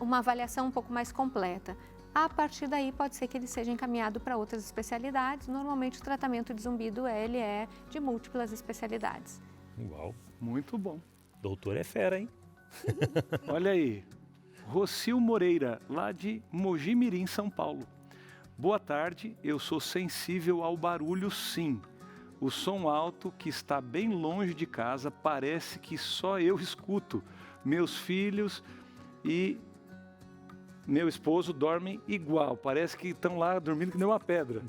uma avaliação um pouco mais completa. A partir daí, pode ser que ele seja encaminhado para outras especialidades. Normalmente, o tratamento de zumbido, ele é de múltiplas especialidades. Uau, Muito bom. doutor é fera, hein? Olha aí, Rocio Moreira, lá de Mojimirim, São Paulo. Boa tarde, eu sou sensível ao barulho, sim. O som alto que está bem longe de casa parece que só eu escuto. Meus filhos e meu esposo dormem igual, parece que estão lá dormindo que nem uma pedra.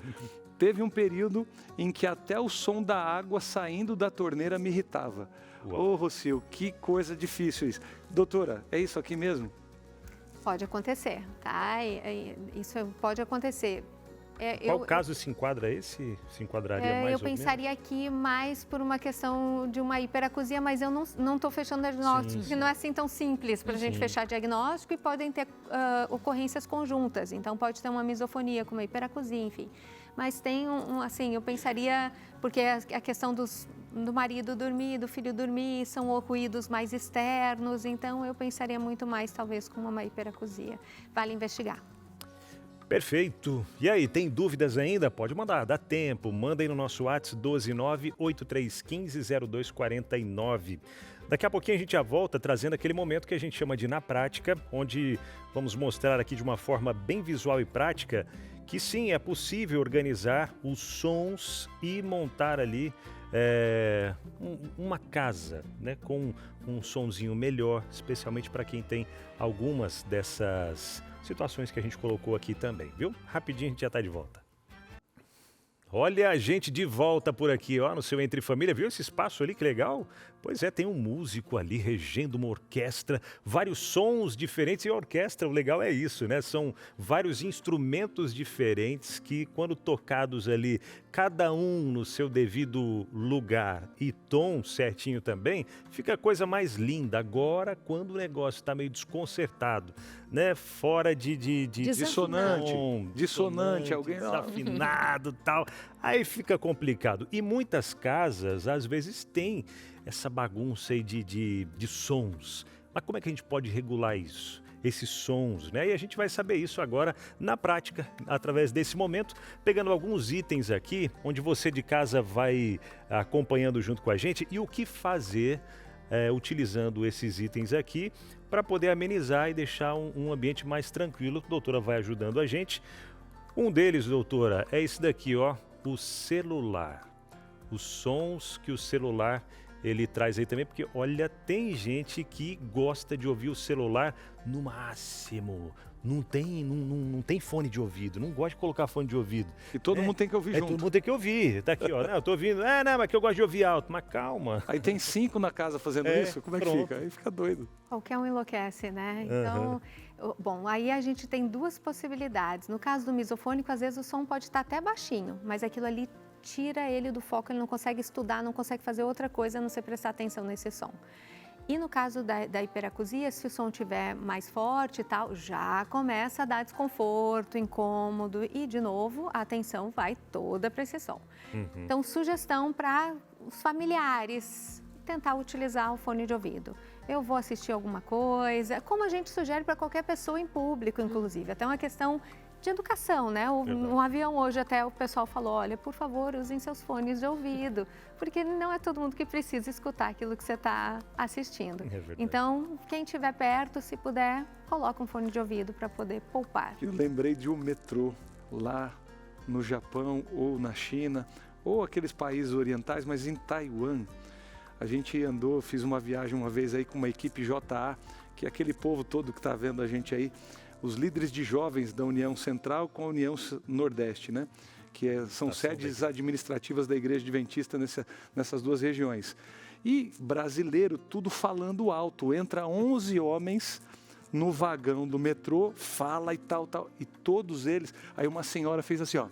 Teve um período em que até o som da água saindo da torneira me irritava. Ô, Rocio, que coisa difícil isso. Doutora, é isso aqui mesmo? Pode acontecer, tá? Isso pode acontecer. Qual caso se enquadra esse? Se enquadraria mais ou menos? Eu pensaria aqui mais por uma questão de uma hiperacusia, mas eu não estou fechando diagnóstico, porque não é assim tão simples para a gente fechar diagnóstico e podem ter ocorrências conjuntas. Então, pode ter uma misofonia com uma hiperacusia, enfim. Mas tem assim, eu pensaria, porque a questão do marido dormir, do filho dormir, são ruídos mais externos, então eu pensaria muito mais, talvez, com uma hiperacusia. Vale investigar. Perfeito. E aí, tem dúvidas ainda? Pode mandar, dá tempo. Manda aí no nosso WhatsApp 129-8315-0249. Daqui a pouquinho a gente já volta trazendo aquele momento que a gente chama de Na Prática, onde vamos mostrar aqui de uma forma bem visual e prática que sim, é possível organizar os sons e montar ali uma casa, né, com um sonzinho melhor, especialmente para quem tem algumas dessas situações que a gente colocou aqui também, viu? Rapidinho a gente já está de volta. Olha a gente de volta por aqui, ó, no seu Entre Família. Viu esse espaço ali, que legal? Pois é, tem um músico ali regendo uma orquestra, vários sons diferentes. E a orquestra, o legal é isso, né? São vários instrumentos diferentes que, quando tocados ali, cada um no seu devido lugar e tom certinho também, fica a coisa mais linda. Agora, quando o negócio está meio desconcertado, né? Fora de dissonante, alguém desafinado e tal, aí fica complicado. E muitas casas, às vezes, têm essa bagunça aí de sons. Mas como é que a gente pode regular isso? esses sons, né? E a gente vai saber isso agora na prática, através desse momento, pegando alguns itens aqui, onde você de casa vai acompanhando junto com a gente e o que fazer utilizando esses itens aqui para poder amenizar e deixar um ambiente mais tranquilo. A doutora vai ajudando a gente. Um deles, doutora, é esse daqui, ó, o celular. Os sons que o celular ele traz aí também, porque olha, tem gente que gosta de ouvir o celular no máximo. Não tem fone de ouvido, não gosta de colocar fone de ouvido. E todo mundo tem que ouvir junto. Todo mundo tem que ouvir. Tá aqui, ó. Não, eu tô ouvindo. Não, mas que eu gosto de ouvir alto. Mas calma. Aí tem 5 na casa fazendo isso, como é que fica? Aí fica doido. Qualquer um enlouquece, né? Então, bom, aí a gente tem 2 possibilidades. No caso do misofônico, às vezes o som pode estar até baixinho, mas aquilo ali tira ele do foco, ele não consegue estudar, não consegue fazer outra coisa a não ser prestar atenção nesse som. E no caso da hiperacusia, se o som estiver mais forte e tal, já começa a dar desconforto, incômodo e, de novo, a atenção vai toda para esse som. Então, sugestão para os familiares, tentar utilizar o fone de ouvido. Eu vou assistir alguma coisa, como a gente sugere para qualquer pessoa em público, inclusive. Até uma questão de educação, né? No avião hoje até o pessoal falou, olha, por favor, usem seus fones de ouvido, porque não é todo mundo que precisa escutar aquilo que você está assistindo. Então, quem estiver perto, se puder, coloca um fone de ouvido para poder poupar. Eu lembrei de um metrô lá no Japão ou na China, ou aqueles países orientais, mas em Taiwan. A gente andou, fiz uma viagem uma vez aí com uma equipe JA, que é aquele povo todo que está vendo a gente aí, os líderes de jovens da União Central com a União Nordeste, né? Que são sedes administrativas da Igreja Adventista nessas 2 regiões. E brasileiro, tudo falando alto. Entra 11 homens no vagão do metrô, fala e tal. E todos eles... Aí uma senhora fez assim, ó.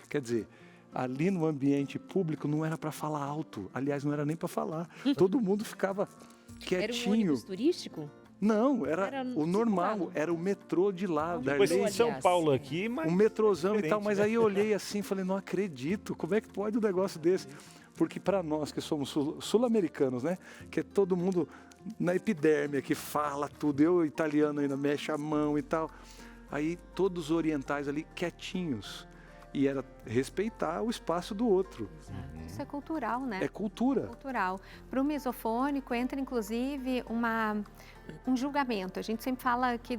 Quer dizer, ali no ambiente público não era para falar alto. Aliás, não era nem para falar. Todo mundo ficava quietinho. Era um ônibus turístico? Não, era o normal, era o metrô de lá. Depois em São Paulo aqui, mas... Um metrôzão e tal, mas aí eu olhei assim e falei, não acredito, como é que pode um negócio desse? Porque para nós que somos sul-americanos, né, que é todo mundo na epiderme, que fala tudo, eu italiano ainda mexe a mão e tal, aí todos os orientais ali quietinhos. E era respeitar o espaço do outro. Isso é cultural, né? É cultura. Cultural. Para o misofônico entra, inclusive, um julgamento. A gente sempre fala que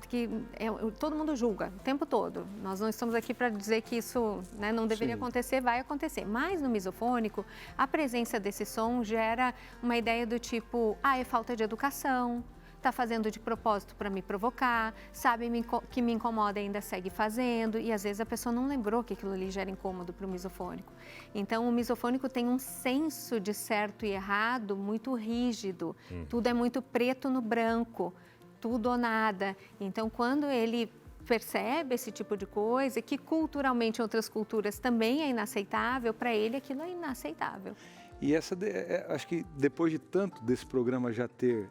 todo mundo julga o tempo todo. Nós não estamos aqui para dizer que isso, né, não deveria acontecer, vai acontecer. Mas no misofônico, a presença desse som gera uma ideia do tipo, é falta de educação, está fazendo de propósito para me provocar, sabe que me incomoda e ainda segue fazendo, e às vezes a pessoa não lembrou que aquilo ali já era incômodo para o misofônico. Então, o misofônico tem um senso de certo e errado muito rígido, tudo é muito preto no branco, tudo ou nada. Então, quando ele percebe esse tipo de coisa, que culturalmente em outras culturas também é inaceitável, para ele aquilo é inaceitável. E acho que depois de tanto desse programa já ter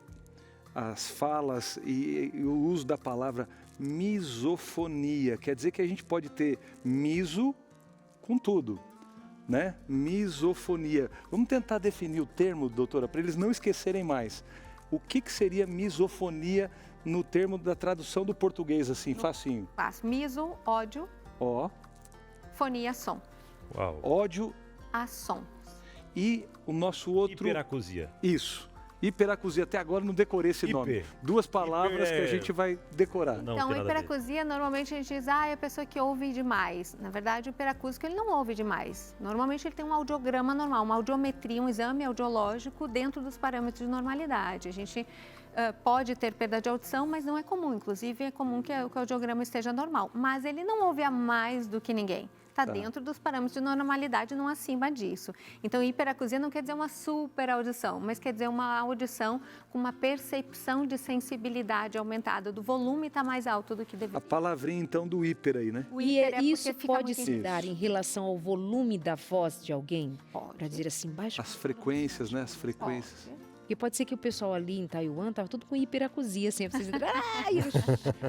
as falas e o uso da palavra misofonia, quer dizer que a gente pode ter miso com tudo, né? Misofonia. Vamos tentar definir o termo, doutora, para eles não esquecerem mais. O que seria misofonia no termo da tradução do português, assim, facinho? Fácil. Miso, ódio. Ó. Fonia, som. Uau. Ódio. A som. E o nosso outro... Hiperacusia. Isso. Hiperacusia, até agora não decorei esse nome. 2 palavras que a gente vai decorar. Então, hiperacusia, normalmente a gente diz, é a pessoa que ouve demais. Na verdade, o hiperacúsico, ele não ouve demais. Normalmente, ele tem um audiograma normal, uma audiometria, um exame audiológico dentro dos parâmetros de normalidade. A gente pode ter perda de audição, mas não é comum. Inclusive, é comum que o audiograma esteja normal. Mas ele não ouve a mais do que ninguém. Está dentro dos parâmetros de normalidade, não acima disso. Então, hiperacusia não quer dizer uma super audição, mas quer dizer uma audição com uma percepção de sensibilidade aumentada, do volume está mais alto do que deveria. A palavrinha, então, do hiper aí, né? O hiper isso pode se dar em relação ao volume da voz de alguém? Para dizer assim, baixo. As frequências, né? As frequências. Porque pode ser que o pessoal ali em Taiwan tava tudo com hiperacusia, assim, vocês eles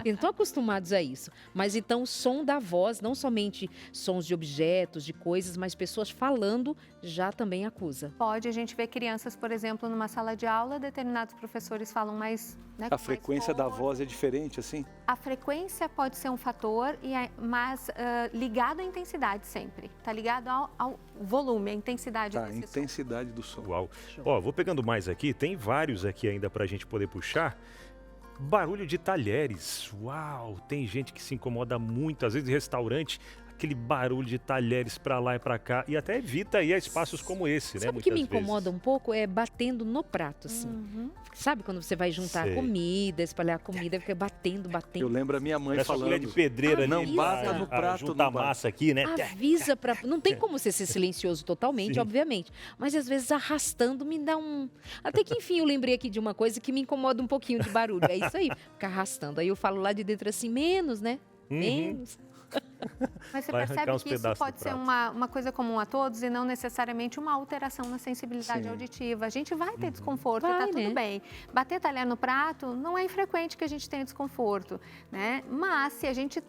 não estão acostumados a isso. Mas então o som da voz, não somente sons de objetos, de coisas, mas pessoas falando já também acusa. Pode, a gente vê crianças, por exemplo, numa sala de aula, determinados professores falam mais... Né, A frequência da voz é diferente, assim? A frequência pode ser um fator, mas ligado à intensidade sempre. Está ligado ao volume, à intensidade Tá, a desse intensidade do som. Uau. Ó, vou pegando mais aqui, tem vários aqui ainda pra gente poder puxar. Barulho de talheres. Uau, tem gente que se incomoda muito, às vezes em restaurante, aquele barulho de talheres pra lá e pra cá, e até evita ir a espaços como esse, né? Sabe o que me muitas vezes. incomoda um pouco? É batendo no prato, assim. Uhum. Sabe quando você vai juntar Sei. comida, espalhar comida, fica batendo. Eu lembro a minha mãe Parece uma colher de falando... pedreira ali. Não Avisa. bata no prato, juntar não bata. massa aqui, né? Avisa pra... Não tem como você ser silencioso totalmente, Sim. obviamente. Mas às vezes arrastando me dá um... Até que enfim eu lembrei aqui de uma coisa que me incomoda um pouquinho de barulho. É isso aí, ficar arrastando. Aí eu falo lá de dentro assim, menos, né? Menos. Mas você Vai arrancar percebe uns que isso pedaços do pode ser prato. uma coisa comum a todos e não necessariamente uma alteração na sensibilidade Sim. auditiva. A gente vai ter desconforto, Vai, tá tudo né? bem. Bater talher no prato não é infrequente que a gente tenha desconforto, né? Mas se a gente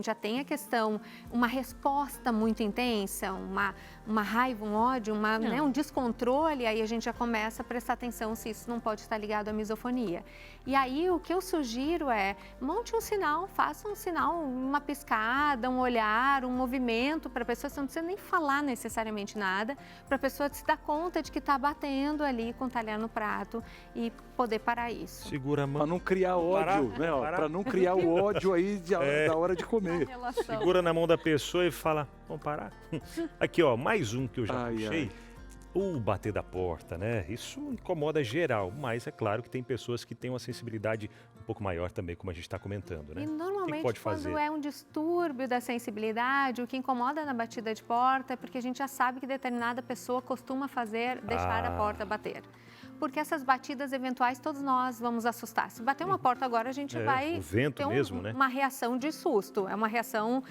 já tem a questão, uma resposta muito intensa, uma raiva, um ódio, né, um descontrole, aí a gente já começa a prestar atenção se isso não pode estar ligado à misofonia. E aí o que eu sugiro é, monte um sinal, faça um sinal, uma piscada, um olhar, um movimento para a pessoa, você não precisa nem falar necessariamente nada, para a pessoa se dar conta de que está batendo ali com o talher no prato e poder parar isso. Segura a mão. Para não criar ódio, né? Para não criar o ódio aí da hora de comer. Segura na mão da pessoa e fala, vamos parar? Aqui, ó, mais um que eu já Ai, puxei. ai. O bater da porta, né? Isso incomoda geral, mas é claro que tem pessoas que têm uma sensibilidade um pouco maior também, como a gente está comentando, né? E O que normalmente pode quando fazer? é um distúrbio da sensibilidade, o que incomoda na batida de porta é porque a gente já sabe que determinada pessoa costuma deixar a porta bater. Porque essas batidas eventuais todos nós vamos assustar. Se bater uma porta agora, a gente vai o vento ter mesmo, né? uma reação de susto. É uma reação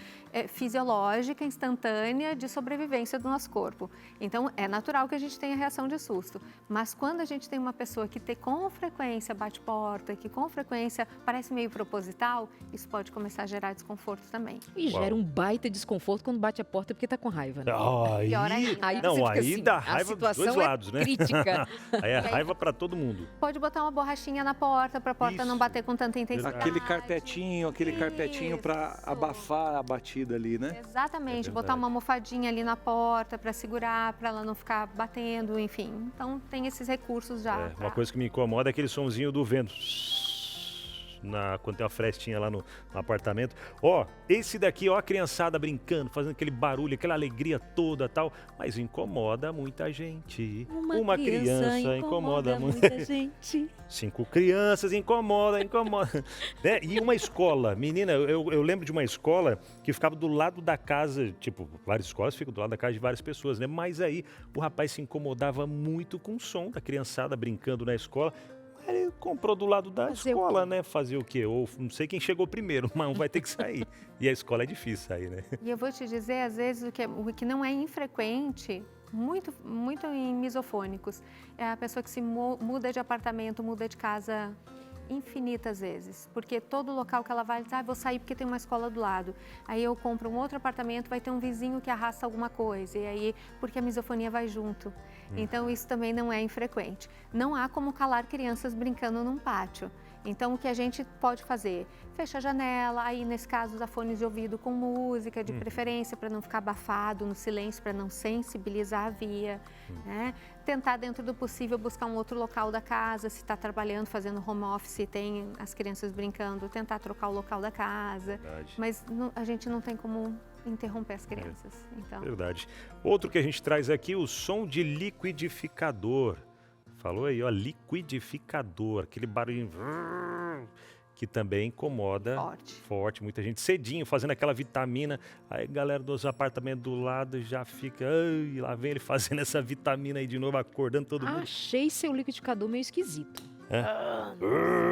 fisiológica, instantânea de sobrevivência do nosso corpo. Então, é natural que a gente tenha reação de susto. Mas quando a gente tem uma pessoa que com frequência bate porta, que com frequência parece meio proposital, isso pode começar a gerar desconforto também. E gera um baita desconforto quando bate a porta porque tá com raiva, né? Aí, Pior ainda. Aí não, você fica aí assim, dá a raiva dos dois situação é lados, né? crítica. Aí é raiva pra todo mundo. Pode botar uma borrachinha na porta, para a porta não Isso. bater com tanta intensidade. Aquele carpetinho para Isso. abafar a batida ali, né? Exatamente, É botar verdade. uma almofadinha ali na porta para segurar, para ela não ficar batendo, enfim. Então tem esses recursos já. É, uma coisa que me incomoda é aquele sonzinho do vento. Quando tem uma frestinha lá no apartamento. Ó, esse daqui, ó, a criançada brincando, fazendo aquele barulho, aquela alegria toda tal, mas incomoda muita gente. Uma criança incomoda muita gente. 5 crianças incomoda. Né? E uma escola, menina, eu lembro de uma escola que ficava do lado da casa, tipo, várias escolas ficam do lado da casa de várias pessoas, né? Mas aí o rapaz se incomodava muito com o som da criançada brincando na escola. Ele comprou do lado da Fazer escola, né? Fazer o quê? Ou não sei quem chegou primeiro, mas um vai ter que sair. E a escola é difícil sair, né? E eu vou te dizer, às vezes, o que não é infrequente, muito em misofônicos, é a pessoa que se muda de apartamento, muda de casa infinitas vezes, porque todo local que ela vai, diz, vou sair porque tem uma escola do lado. Aí eu compro um outro apartamento, vai ter um vizinho que arrasta alguma coisa, e aí, porque a misofonia vai junto. Então, isso também não é infrequente. Não há como calar crianças brincando num pátio. Então, o que a gente pode fazer? Fecha a janela, aí nesse caso usar fones de ouvido com música, de preferência, para não ficar abafado no silêncio, para não sensibilizar a via, né? Tentar, dentro do possível, buscar um outro local da casa, se está trabalhando, fazendo home office, tem as crianças brincando, tentar trocar o local da casa. Verdade. Mas a gente não tem como interromper as crianças. Então, Verdade. Outro que a gente traz aqui, o som de liquidificador. Falou aí, ó, liquidificador, aquele barulhinho que também incomoda forte, muita gente cedinho fazendo aquela vitamina, aí galera dos apartamentos do lado já fica, ai, lá vem ele fazendo essa vitamina aí de novo, acordando todo mundo. Achei seu liquidificador meio esquisito.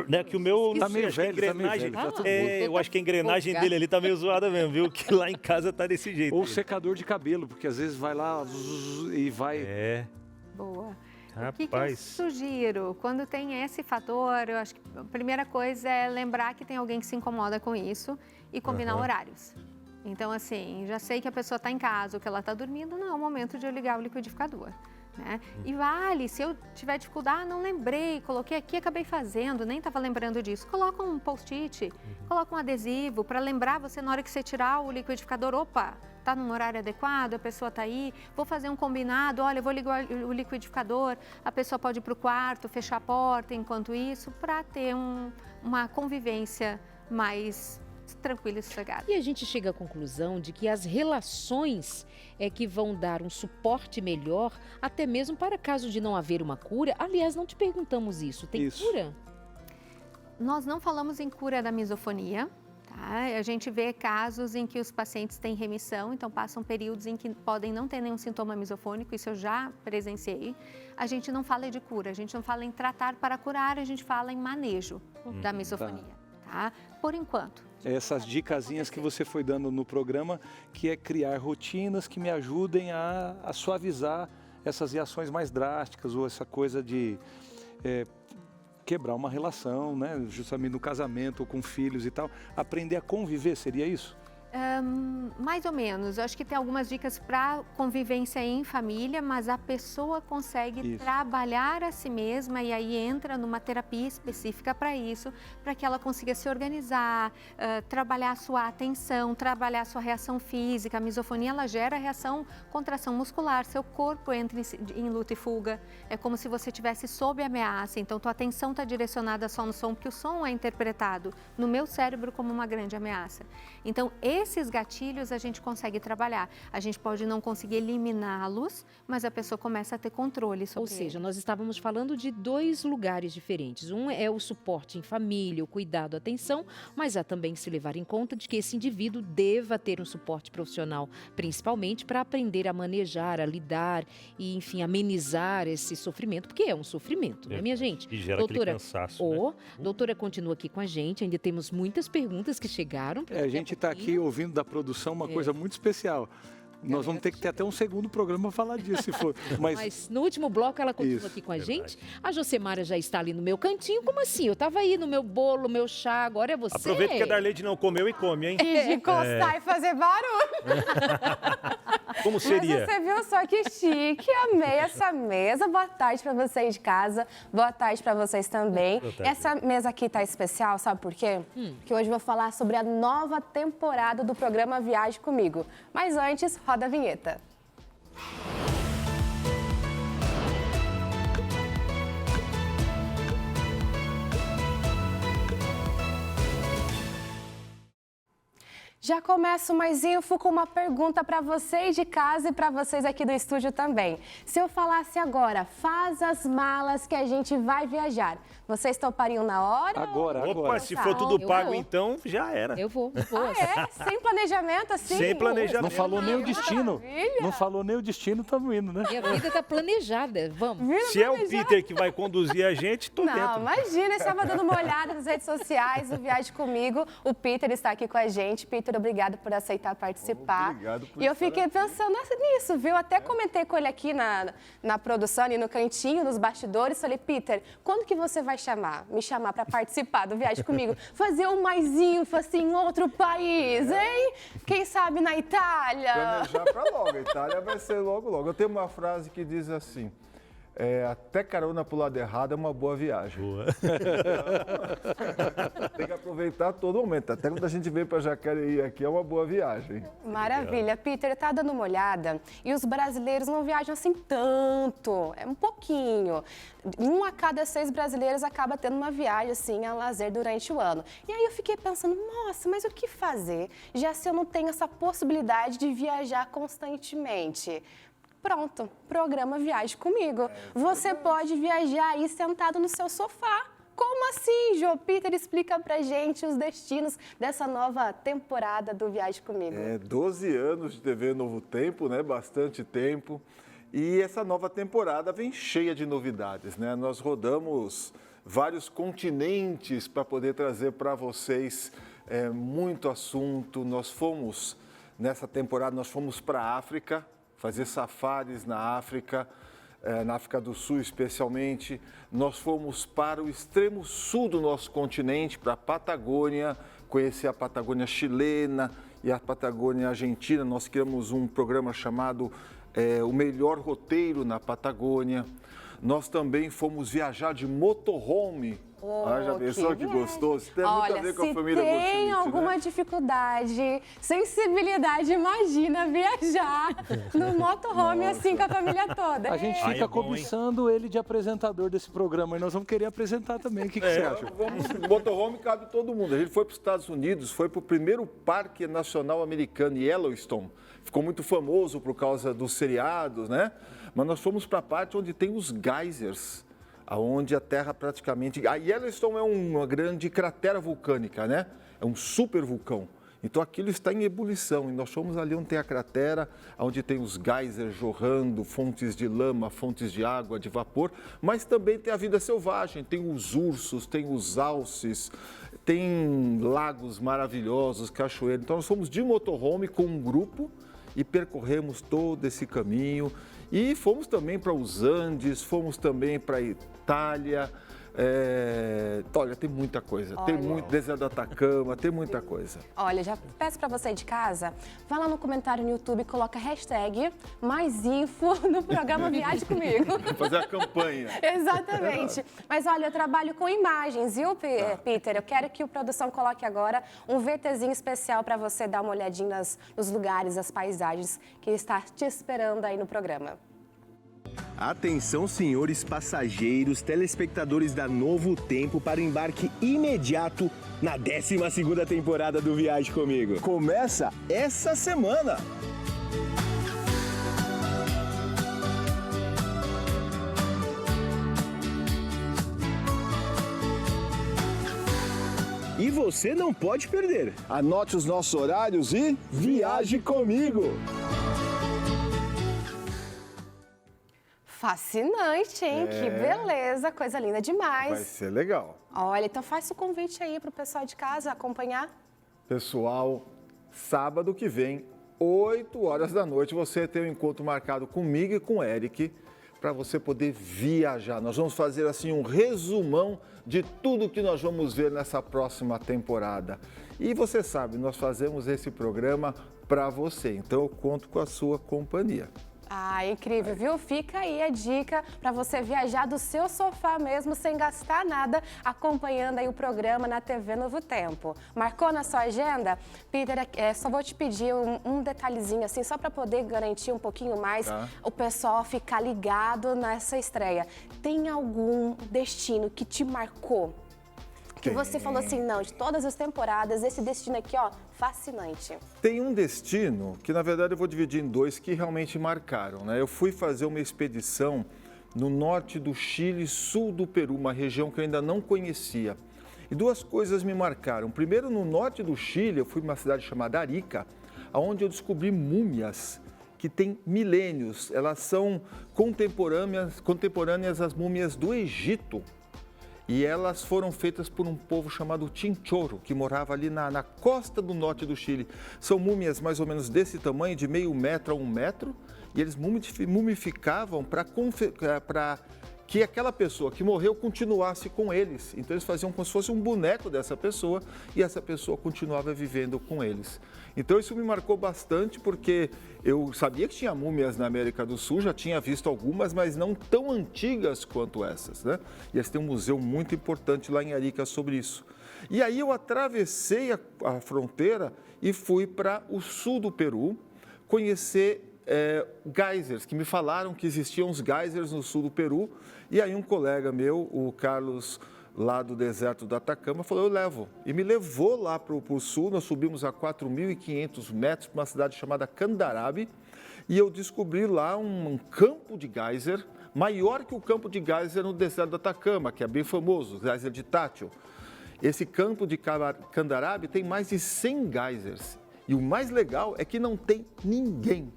Né, que o meu Tá não meio sei, acho que a velho, tá meio engrenagem, velho, tá tudo eu acho que a engrenagem dele ali tá meio zoada mesmo, viu? Que lá em casa tá desse jeito. Ou secador de cabelo, porque às vezes vai lá e vai... É. boa. O que eu sugiro? Quando tem esse fator, eu acho que a primeira coisa é lembrar que tem alguém que se incomoda com isso e combinar horários. Então, assim, já sei que a pessoa está em casa ou que ela está dormindo, não é o momento de eu ligar o liquidificador. Né? E vale, se eu tiver dificuldade, não lembrei, coloquei aqui, acabei fazendo, nem estava lembrando disso. Coloca um post-it, coloca um adesivo para lembrar você na hora que você tirar o liquidificador, opa, está num horário adequado, a pessoa está aí, vou fazer um combinado, olha, eu vou ligar o liquidificador, a pessoa pode ir para o quarto, fechar a porta enquanto isso, para ter uma convivência mais tranquila e sossegada. E a gente chega à conclusão de que as relações é que vão dar um suporte melhor, até mesmo para caso de não haver uma cura. Aliás, não te perguntamos isso. Tem cura? Nós não falamos em cura da misofonia. Tá? A gente vê casos em que os pacientes têm remissão, então passam períodos em que podem não ter nenhum sintoma misofônico, isso eu já presenciei. A gente não fala de cura, a gente não fala em tratar para curar, a gente fala em manejo da misofonia. Tá? Por enquanto. Essas dicasinhas que você foi dando no programa, que é criar rotinas que me ajudem a suavizar essas reações mais drásticas ou essa coisa de quebrar uma relação, né? Justamente no casamento ou com filhos e tal. Aprender a conviver, seria isso? Mais ou menos. Eu acho que tem algumas dicas para convivência em família, mas a pessoa consegue trabalhar a si mesma e aí entra numa terapia específica para isso, para que ela consiga se organizar, trabalhar a sua atenção, trabalhar a sua reação física. A misofonia, ela gera reação, contração muscular, seu corpo entra em luta e fuga. É como se você estivesse sob ameaça, então tua atenção está direcionada só no som, porque o som é interpretado no meu cérebro como uma grande ameaça. Então, esses gatilhos a gente consegue trabalhar. A gente pode não conseguir eliminá-los, mas a pessoa começa a ter controle sobre Ou seja, eles. nós estávamos falando de dois lugares diferentes. Um é o suporte em família, o cuidado, a atenção, mas há também que se levar em conta de que esse indivíduo deva ter um suporte profissional, principalmente para aprender a manejar, a lidar e, enfim, amenizar esse sofrimento, porque é um sofrimento, não é, minha gente? E gera aquele cansaço, né? Doutora continua aqui com a gente, ainda temos muitas perguntas que chegaram. A gente está aqui ouvindo da produção uma coisa muito especial. Nós vamos ter que ter até um segundo programa para falar disso, se for. Mas no último bloco ela continua aqui com a gente. A Josemara já está ali no meu cantinho. Como assim? Eu estava aí no meu bolo, meu chá, agora é você. Aproveita que a Darleide não comeu e come, hein? E de encostar e fazer barulho. Como seria? Mas você viu só que chique, amei essa mesa. Boa tarde para vocês de casa, boa tarde para vocês também. Essa mesa aqui tá especial, sabe por quê? Porque hoje eu vou falar sobre a nova temporada do programa Viaje Comigo. Mas antes, roda a vinheta. Já começo mais info com uma pergunta para vocês de casa e para vocês aqui do estúdio também. Se eu falasse agora, faz as malas que a gente vai viajar, vocês topariam na hora? Agora. Opa, se for tudo pago, então já era. Eu vou. Sem planejamento assim? Sem planejamento. Não falou nem o destino. Maravilha. Não falou nem o destino, estamos indo, né? Minha vida está planejada. Vamos. Se é o Peter que vai conduzir a gente, tô dentro. Não, imagina, eu estava dando uma olhada nas redes sociais do Viaje Comigo. O Peter está aqui com a gente. Peter, obrigado por aceitar participar. Obrigado por E eu fiquei pensando nisso, viu? Até comentei com ele aqui na produção, ali no cantinho, nos bastidores. Falei, Peter, quando que você vai me chamar para participar do Viagem Comigo? Fazer um mais ênfase em outro país, hein? Quem sabe na Itália? Planejar para logo. A Itália vai ser logo, logo. Eu tenho uma frase que diz assim: até carona pro lado errado é uma boa viagem. Boa. Tem que aproveitar todo momento. Até quando a gente vem para Jacareí aqui, é uma boa viagem. Maravilha. Peter, tá dando uma olhada e os brasileiros não viajam assim tanto, é um pouquinho. 1 a cada 6 brasileiros acaba tendo uma viagem assim a lazer durante o ano. E aí eu fiquei pensando, nossa, mas o que fazer, já se eu não tenho essa possibilidade de viajar constantemente? Pronto, programa Viaje Comigo. Você pode viajar aí sentado no seu sofá. Como assim, Jô? Peter, explica pra gente os destinos dessa nova temporada do Viaje Comigo. 12 anos de TV Novo Tempo, né? Bastante tempo. E essa nova temporada vem cheia de novidades, né? Nós rodamos vários continentes para poder trazer para vocês muito assunto. Nessa temporada, nós fomos para a África, fazer safaris na África. na África do Sul especialmente. Nós fomos para o extremo sul do nosso continente, para a Patagônia, conhecer a Patagônia chilena e a Patagônia argentina. Nós criamos um programa chamado O Melhor Roteiro na Patagônia. Nós também fomos viajar de motorhome. Já pensou que gostoso? Tem muito a ver com a família Bochini, se tem alguma dificuldade, sensibilidade, imagina viajar no motorhome assim com a família toda. A gente fica cobiçando ele de apresentador desse programa e nós vamos querer apresentar também. O que você acha? Motorhome cabe todo mundo. A gente foi para os Estados Unidos, foi para o primeiro Parque Nacional Americano, Yellowstone. Ficou muito famoso por causa dos seriados, né? Mas nós fomos para a parte onde tem os geysers, onde a Terra praticamente... A Yellowstone é uma grande cratera vulcânica, né? É um super vulcão. Então aquilo está em ebulição. E nós fomos ali onde tem a cratera, onde tem os geysers jorrando, fontes de lama, fontes de água, de vapor. Mas também tem a vida selvagem, tem os ursos, tem os alces, tem lagos maravilhosos, cachoeiras. Então nós fomos de motorhome com um grupo e percorremos todo esse caminho. E fomos também para os Andes, fomos também para a Itália. Olha, tem muita coisa. Tem muito deserto do Atacama, tem muita coisa. Olha, já peço para você de casa, vai lá no comentário no YouTube e coloca hashtag #maisinfo no programa Viaje Comigo. Fazer a campanha. Exatamente. Mas olha, eu trabalho com imagens, viu, Peter? Eu quero que o produção coloque agora um VTzinho especial para você dar uma olhadinha nos lugares, as paisagens que está te esperando aí no programa. Atenção, senhores passageiros, telespectadores da Novo Tempo, para o embarque imediato na 12ª temporada do Viaje Comigo. Começa essa semana! E você não pode perder. Anote os nossos horários e viaje comigo! Fascinante, hein? Que beleza, coisa linda demais. Vai ser legal. Olha, então faz o convite aí para o pessoal de casa acompanhar. Pessoal, sábado que vem, 8 horas da noite, você tem um encontro marcado comigo e com o Eric, para você poder viajar. Nós vamos fazer assim um resumão de tudo que nós vamos ver nessa próxima temporada. E você sabe, nós fazemos esse programa para você, então eu conto com a sua companhia. Ah, incrível, viu? Fica aí a dica para você viajar do seu sofá mesmo, sem gastar nada, acompanhando aí o programa na TV Novo Tempo. Marcou na sua agenda? Peter, só vou te pedir um detalhezinho assim, só para poder garantir um pouquinho mais o pessoal ficar ligado nessa estreia. Tem algum destino que te marcou? Que você falou assim, não, de todas as temporadas, esse destino aqui, ó, fascinante. Tem um destino que, na verdade, eu vou dividir em dois que realmente marcaram, né? Eu fui fazer uma expedição no norte do Chile, sul do Peru, uma região que eu ainda não conhecia. E duas coisas me marcaram. Primeiro, no norte do Chile, eu fui para uma cidade chamada Arica, onde eu descobri múmias que têm milênios. Elas são contemporâneas às múmias do Egito. E elas foram feitas por um povo chamado Chinchorro, que morava ali na costa do norte do Chile. São múmias mais ou menos desse tamanho, de meio metro a 1 metro, e eles mumificavam para que aquela pessoa que morreu continuasse com eles. Então eles faziam como se fosse um boneco dessa pessoa e essa pessoa continuava vivendo com eles. Então isso me marcou bastante porque eu sabia que tinha múmias na América do Sul, já tinha visto algumas, mas não tão antigas quanto essas, né? E eles têm um museu muito importante lá em Arica sobre isso. E aí eu atravessei a fronteira e fui para o sul do Peru conhecer geysers, que me falaram que existiam uns geysers no sul do Peru. E aí um colega meu, o Carlos, lá do deserto do Atacama, falou, eu levo. E me levou lá para o sul, nós subimos a 4.500 metros para uma cidade chamada Candarave. E eu descobri lá um campo de geyser, maior que o campo de geyser no deserto do Atacama, que é bem famoso, o geyser de Tátil. Esse campo de Candarave tem mais de 100 geysers. E o mais legal é que não tem ninguém.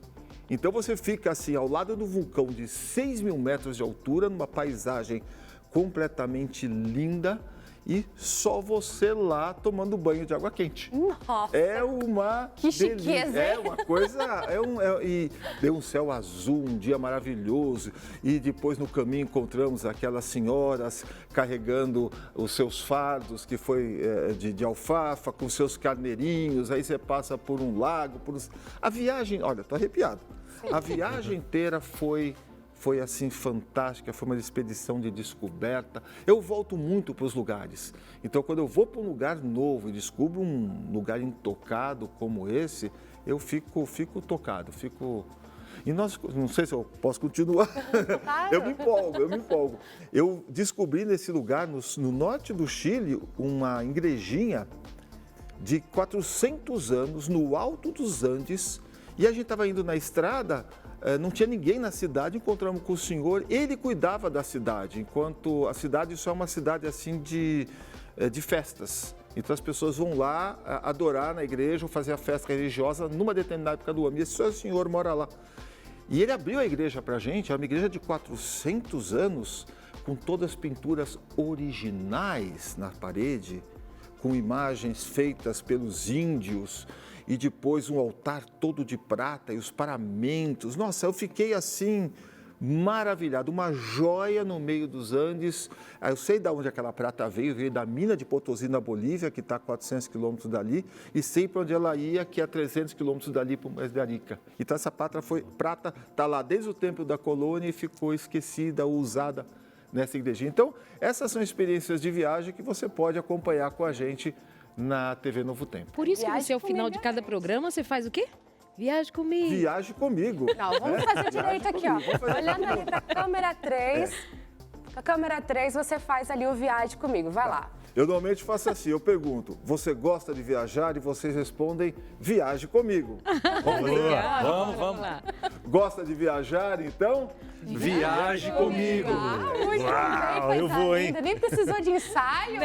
Então você fica assim, ao lado do vulcão de 6.000 metros de altura, numa paisagem completamente linda e só você lá tomando banho de água quente. Nossa! É uma que chiqueza, é uma coisa, e deu um céu azul, um dia maravilhoso, e depois no caminho encontramos aquelas senhoras carregando os seus fardos, que foi de alfafa, com seus carneirinhos, aí você passa por um lago, a viagem, olha, tô arrepiado. A viagem inteira foi assim fantástica, foi uma expedição de descoberta. Eu volto muito para os lugares. Então, quando eu vou para um lugar novo e descubro um lugar intocado como esse, eu fico tocado, E nós, não sei se eu posso continuar. Claro. Eu me empolgo. Eu descobri nesse lugar, no norte do Chile, uma igrejinha de 400 anos, no alto dos Andes, e a gente estava indo na estrada, não tinha ninguém na cidade, encontramos com o senhor, ele cuidava da cidade, enquanto a cidade só é uma cidade assim de festas. Então as pessoas vão lá adorar na igreja ou fazer a festa religiosa numa determinada época do ano, e esse só o senhor mora lá. E ele abriu a igreja para a gente, é uma igreja de 400 anos, com todas as pinturas originais na parede, com imagens feitas pelos índios, e depois um altar todo de prata e os paramentos. Nossa, eu fiquei assim, maravilhado, uma joia no meio dos Andes. Eu sei de onde aquela prata veio da mina de Potosí, na Bolívia, que está a 400 quilômetros dali, e sei para onde ela ia, que é a 300 quilômetros dali para o Mês de Arica. Então essa prata está lá desde o tempo da colônia e ficou esquecida, usada nessa igrejinha. Então, essas são experiências de viagem que você pode acompanhar com a gente na TV Novo Tempo. Por isso que você, ao final de cada programa, você faz o quê? Viaje comigo. Viaje comigo. Não, vamos fazer direito aqui, ó. Olhando ali para a câmera 3, a câmera 3 você faz ali o Viaje comigo, vai lá. Eu normalmente faço assim, eu pergunto, você gosta de viajar? E vocês respondem, viaje comigo. Vamos. Gosta de viajar, então? Viaje comigo. Muito bem, coisa eu vou, hein? linda. Nem precisou de ensaio.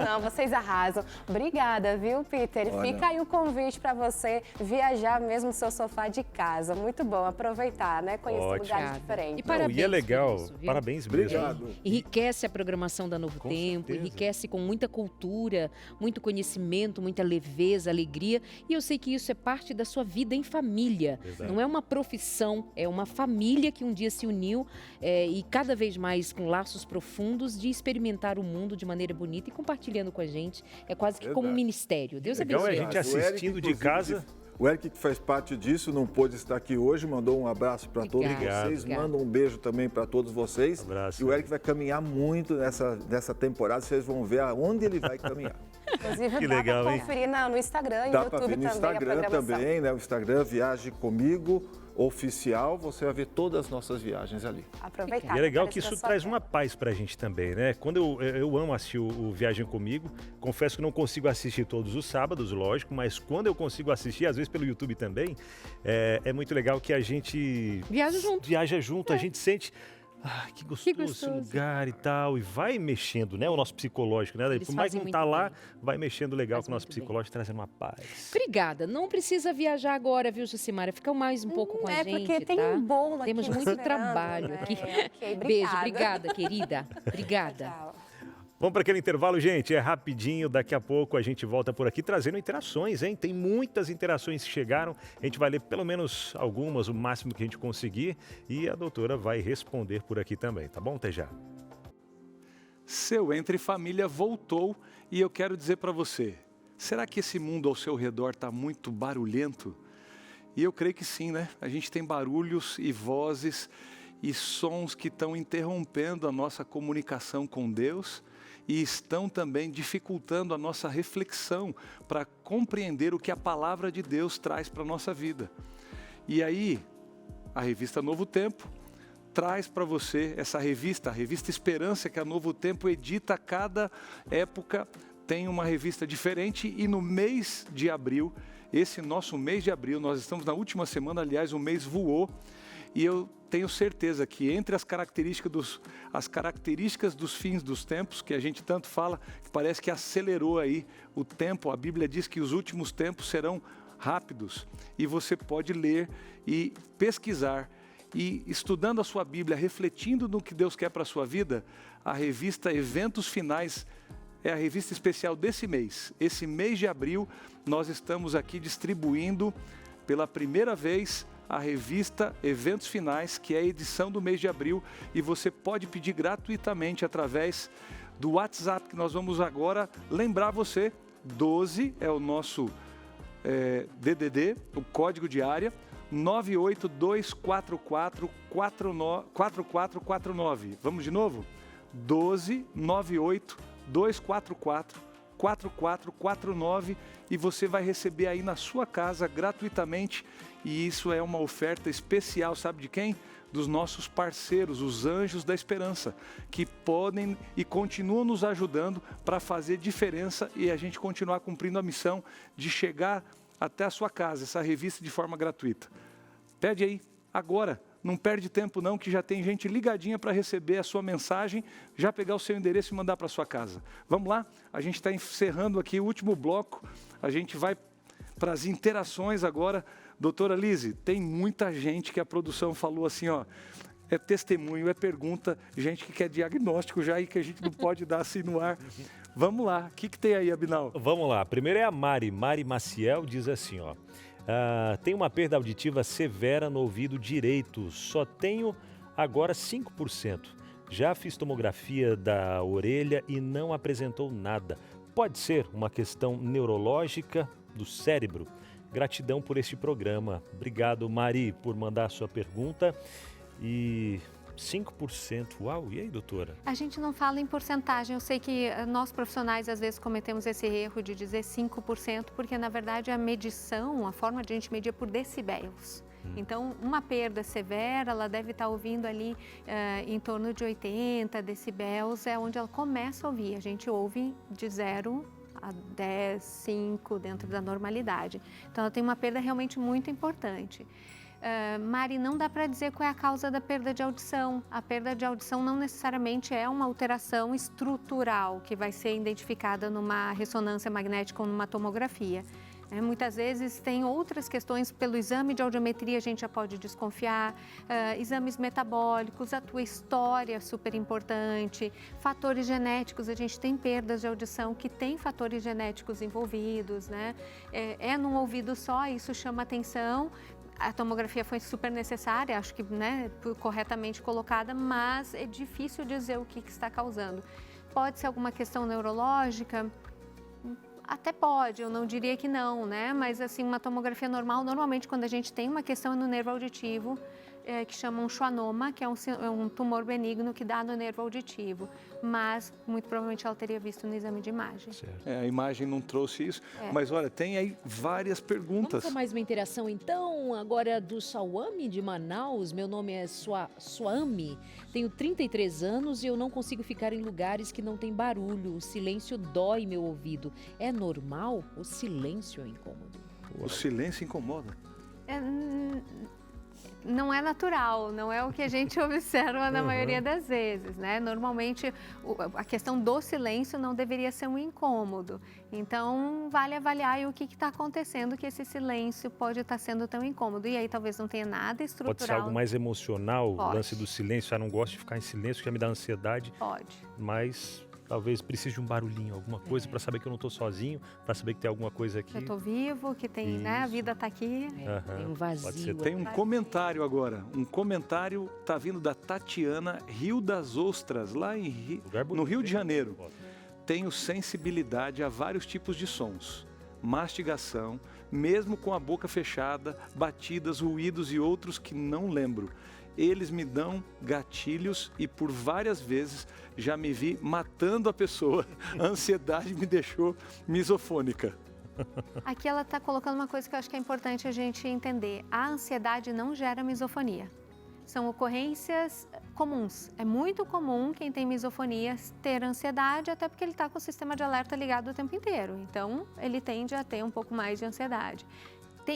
Não, vocês arrasam. Obrigada, viu, Peter? Olha. Fica aí o convite para você viajar mesmo no seu sofá de casa. Muito bom aproveitar, né? Conhecer lugares diferentes. E parabéns e é legal, por isso, viu? parabéns mesmo. Obrigado. Enriquece a programação da Novo Com Tempo, certeza. enriquece com muita cultura, muito conhecimento, muita leveza, alegria. E eu sei que isso é parte da sua vida em família. Verdade. Não é uma profissão, é uma família que um dia se uniu e cada vez mais com laços profundos de experimentar o mundo de maneira bonita e compartilhando com a gente. É quase que como um ministério. Deus Legal abençoe. é a gente O Eric, assistindo de inclusive, casa. O Eric, que faz parte disso, não pôde estar aqui hoje, mandou um abraço para todos vocês, Obrigada. manda um beijo também para todos vocês. Abraço. E o Eric vai caminhar muito nessa temporada, vocês vão ver aonde ele vai caminhar. Inclusive, Que dá legal, para hein? conferir no Instagram e no Dá para YouTube ver no também a Instagram programação. também, né? O Instagram Viaje Comigo Oficial, você vai ver todas as nossas viagens ali. Aproveitar. E é legal para que isso aparecer na traz sua uma paz pra gente também, né? Quando eu amo assistir o Viagem Comigo, confesso que não consigo assistir todos os sábados, lógico, mas quando eu consigo assistir, às vezes pelo YouTube também, é muito legal que a gente Viaja junto. a gente sente... que gostoso esse gostoso. lugar e tal. E vai mexendo, né? O nosso psicológico, né? Eles Por mais que fazem não tá muito lá, bem. vai mexendo legal Fazem com o nosso muito bem. psicológico, trazendo uma paz. Obrigada. Não precisa viajar agora, viu, Jucimara? Fica mais um pouco com a gente, porque tem tá? um bolo aqui Temos muito esperando, trabalho né? aqui. Ok, Beijo, obrigada. obrigada, querida. Obrigada. Tchau. Vamos para aquele intervalo, gente. É rapidinho. Daqui a pouco a gente volta por aqui trazendo interações, hein? Tem muitas interações que chegaram. A gente vai ler pelo menos algumas, o máximo que a gente conseguir. E a doutora vai responder por aqui também, tá bom? Até já. Seu Entre Família voltou e eu quero dizer para você, será que esse mundo ao seu redor está muito barulhento? E eu creio que sim, né? A gente tem barulhos e vozes e sons que estão interrompendo a nossa comunicação com Deus e estão também dificultando a nossa reflexão para compreender o que a palavra de Deus traz para a nossa vida. E aí, a revista Novo Tempo traz para você essa revista, a revista Esperança, que a Novo Tempo edita a cada época, tem uma revista diferente e no mês de abril, esse nosso mês de abril, nós estamos na última semana, aliás, o mês voou, e eu tenho certeza que entre as características dos fins dos tempos, que a gente tanto fala, que parece que acelerou aí o tempo, a Bíblia diz que os últimos tempos serão rápidos, e você pode ler e pesquisar, e estudando a sua Bíblia, refletindo no que Deus quer para a sua vida, a revista Eventos Finais é a revista especial desse mês. Esse mês de abril, nós estamos aqui distribuindo pela primeira vez a revista Eventos Finais, que é a edição do mês de abril, e você pode pedir gratuitamente através do WhatsApp, que nós vamos agora lembrar você. 12 é o nosso DDD, o código de área, 982444449. Vamos de novo? 12 982444449 e você vai receber aí na sua casa gratuitamente, e isso é uma oferta especial, sabe de quem? Dos nossos parceiros, os Anjos da Esperança, que podem e continuam nos ajudando para fazer diferença e a gente continuar cumprindo a missão de chegar até a sua casa, essa revista de forma gratuita. Pede aí, agora, não perde tempo não, que já tem gente ligadinha para receber a sua mensagem, já pegar o seu endereço e mandar para sua casa. Vamos lá? A gente está encerrando aqui o último bloco, a gente vai para as interações agora. Doutora Lise, tem muita gente que a produção falou assim, ó, é testemunho, é pergunta, gente que quer diagnóstico já e que a gente não pode dar assim no ar. Vamos lá, o que tem aí, Abinal? Vamos lá, primeiro é a Mari Maciel, diz assim, ó, tem uma perda auditiva severa no ouvido direito, só tenho agora 5%. Já fiz tomografia da orelha e não apresentou nada. Pode ser uma questão neurológica do cérebro? Gratidão por este programa. Obrigado, Mari, por mandar a sua pergunta. E 5%, uau, e aí, doutora? A gente não fala em porcentagem. Eu sei que nós profissionais às vezes cometemos esse erro de dizer 5%, porque na verdade a medição, a forma de a gente medir é por decibéis. Então, uma perda severa, ela deve estar ouvindo ali em torno de 80 decibéis, é onde ela começa a ouvir. A gente ouve de 0 a 10, 5, dentro da normalidade. Então, ela tem uma perda realmente muito importante. Mari, não dá para dizer qual é a causa da perda de audição. A perda de audição não necessariamente é uma alteração estrutural que vai ser identificada numa ressonância magnética ou numa tomografia. Muitas vezes tem outras questões, pelo exame de audiometria a gente já pode desconfiar, exames metabólicos, a tua história é super importante, fatores genéticos, a gente tem perdas de audição que tem fatores genéticos envolvidos, né? É num ouvido só, isso chama atenção. A tomografia foi super necessária, acho que, né, corretamente colocada, mas é difícil dizer o que está causando. Pode ser alguma questão neurológica? Até pode, eu não diria que não, né? Mas assim, uma tomografia normal, normalmente quando a gente tem uma questão no nervo auditivo, que chama um schwannoma, que é um tumor benigno que dá no nervo auditivo. Mas, muito provavelmente, ela teria visto no exame de imagem. A imagem não trouxe isso, mas olha, tem aí várias perguntas. Vamos ter mais uma interação, então, agora do Swami de Manaus. Meu nome é Swami, tenho 33 anos e eu não consigo ficar em lugares que não tem barulho. O silêncio dói meu ouvido. É normal? O silêncio é incômodo. O silêncio incomoda? Não é natural, não é o que a gente observa na maioria das vezes, né? Normalmente, a questão do silêncio não deveria ser um incômodo. Então, vale avaliar aí o que está acontecendo, que esse silêncio pode estar sendo tão incômodo. E aí, talvez não tenha nada estrutural. Pode ser algo mais emocional, o lance do silêncio. Eu não gosto de ficar em silêncio, que já me dá ansiedade. Pode. Mas talvez precise de um barulhinho, alguma coisa para saber que eu não estou sozinho, para saber que tem alguma coisa aqui. Eu estou vivo, que tem, né, a vida está aqui. Tem um vazio. Tem um comentário agora. Um comentário está vindo da Tatiana, Rio das Ostras, lá no Rio de Janeiro. Tenho sensibilidade a vários tipos de sons. Mastigação, mesmo com a boca fechada, batidas, ruídos e outros que não lembro. Eles me dão gatilhos e por várias vezes já me vi matando a pessoa. A ansiedade me deixou misofônica. Aqui ela está colocando uma coisa que eu acho que é importante a gente entender. A ansiedade não gera misofonia. São ocorrências comuns. É muito comum quem tem misofonia ter ansiedade, até porque ele está com o sistema de alerta ligado o tempo inteiro. Então, ele tende a ter um pouco mais de ansiedade.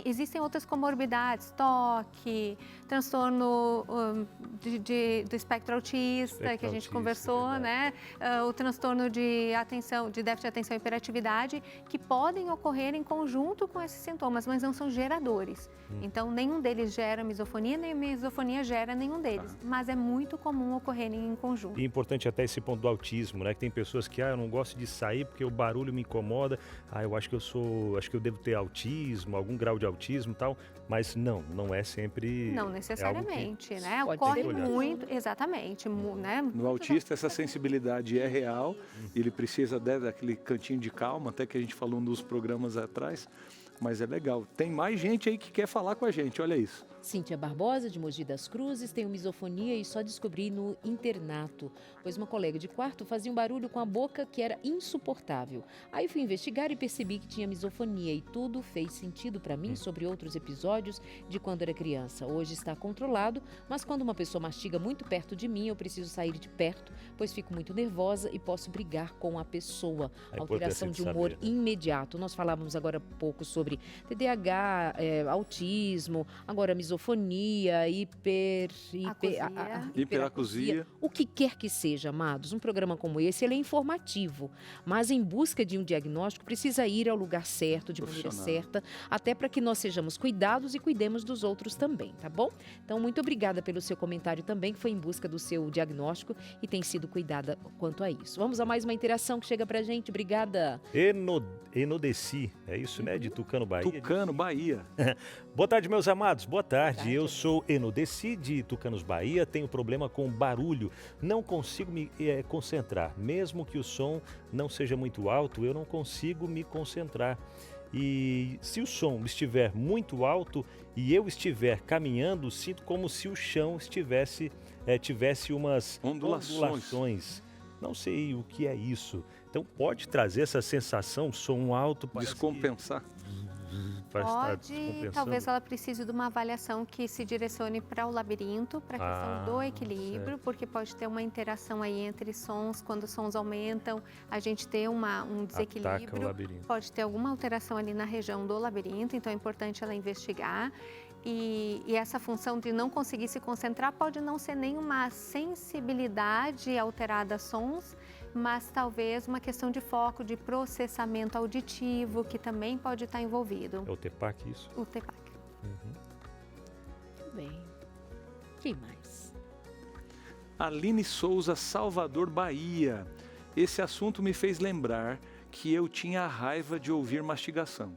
existem outras comorbidades, toque, transtorno do espectro autista, que a gente conversou, né? O transtorno de déficit de atenção e hiperatividade, que podem ocorrer em conjunto com esses sintomas, mas não são geradores. Então, nenhum deles gera misofonia, nem misofonia gera nenhum deles, mas é muito comum ocorrerem em conjunto. E é importante até esse ponto do autismo, né? Que tem pessoas que, eu não gosto de sair porque o barulho me incomoda, eu acho que eu devo ter autismo, algum grau de autismo e tal, mas não é sempre... Não necessariamente, né? pode Ocorre ser muito, exatamente, né? No autista, essa sensibilidade é real, ele precisa daquele cantinho de calma, até que a gente falou nos programas atrás, mas é legal. Tem mais gente aí que quer falar com a gente, olha isso. Cíntia Barbosa, de Mogi das Cruzes, tem misofonia e só descobri no internato, pois uma colega de quarto fazia um barulho com a boca que era insuportável. Aí fui investigar e percebi que tinha misofonia e tudo fez sentido para mim sobre outros episódios de quando era criança. Hoje está controlado, mas quando uma pessoa mastiga muito perto de mim, eu preciso sair de perto, pois fico muito nervosa e posso brigar com a pessoa. Alteração de humor imediato. Nós falávamos agora há pouco sobre TDAH, autismo, agora misofonia, hiperacusia. O que quer que seja, amados, um programa como esse, ele é informativo, mas em busca de um diagnóstico precisa ir ao lugar certo, de maneira certa, até para que nós sejamos cuidados e cuidemos dos outros também, tá bom? Então, muito obrigada pelo seu comentário também, que foi em busca do seu diagnóstico e tem sido cuidada quanto a isso. Vamos a mais uma interação que chega pra gente, obrigada. Enodeci, é isso, né? De Tucano, Bahia. Tucano, Bahia. Boa tarde, meus amados. Boa tarde. Eu sou Enodeci, de Tucanos, Bahia. Tenho problema com barulho. Não consigo me concentrar. Mesmo que o som não seja muito alto, eu não consigo me concentrar. E se o som estiver muito alto e eu estiver caminhando, sinto como se o chão tivesse umas ondulações. Não sei o que é isso. Então pode trazer essa sensação, som alto, descompensar. Pode, talvez ela precise de uma avaliação que se direcione para o labirinto, para a questão do equilíbrio, porque pode ter uma interação aí entre sons, quando os sons aumentam, a gente ter um desequilíbrio, pode ter alguma alteração ali na região do labirinto, então é importante ela investigar. E essa função de não conseguir se concentrar pode não ser nenhuma sensibilidade alterada a sons, mas talvez uma questão de foco, de processamento auditivo, que também pode estar envolvido. É o TEPAC isso? O TEPAC. Muito bem. Quem mais? Aline Souza, Salvador, Bahia. Esse assunto me fez lembrar que eu tinha a raiva de ouvir mastigação.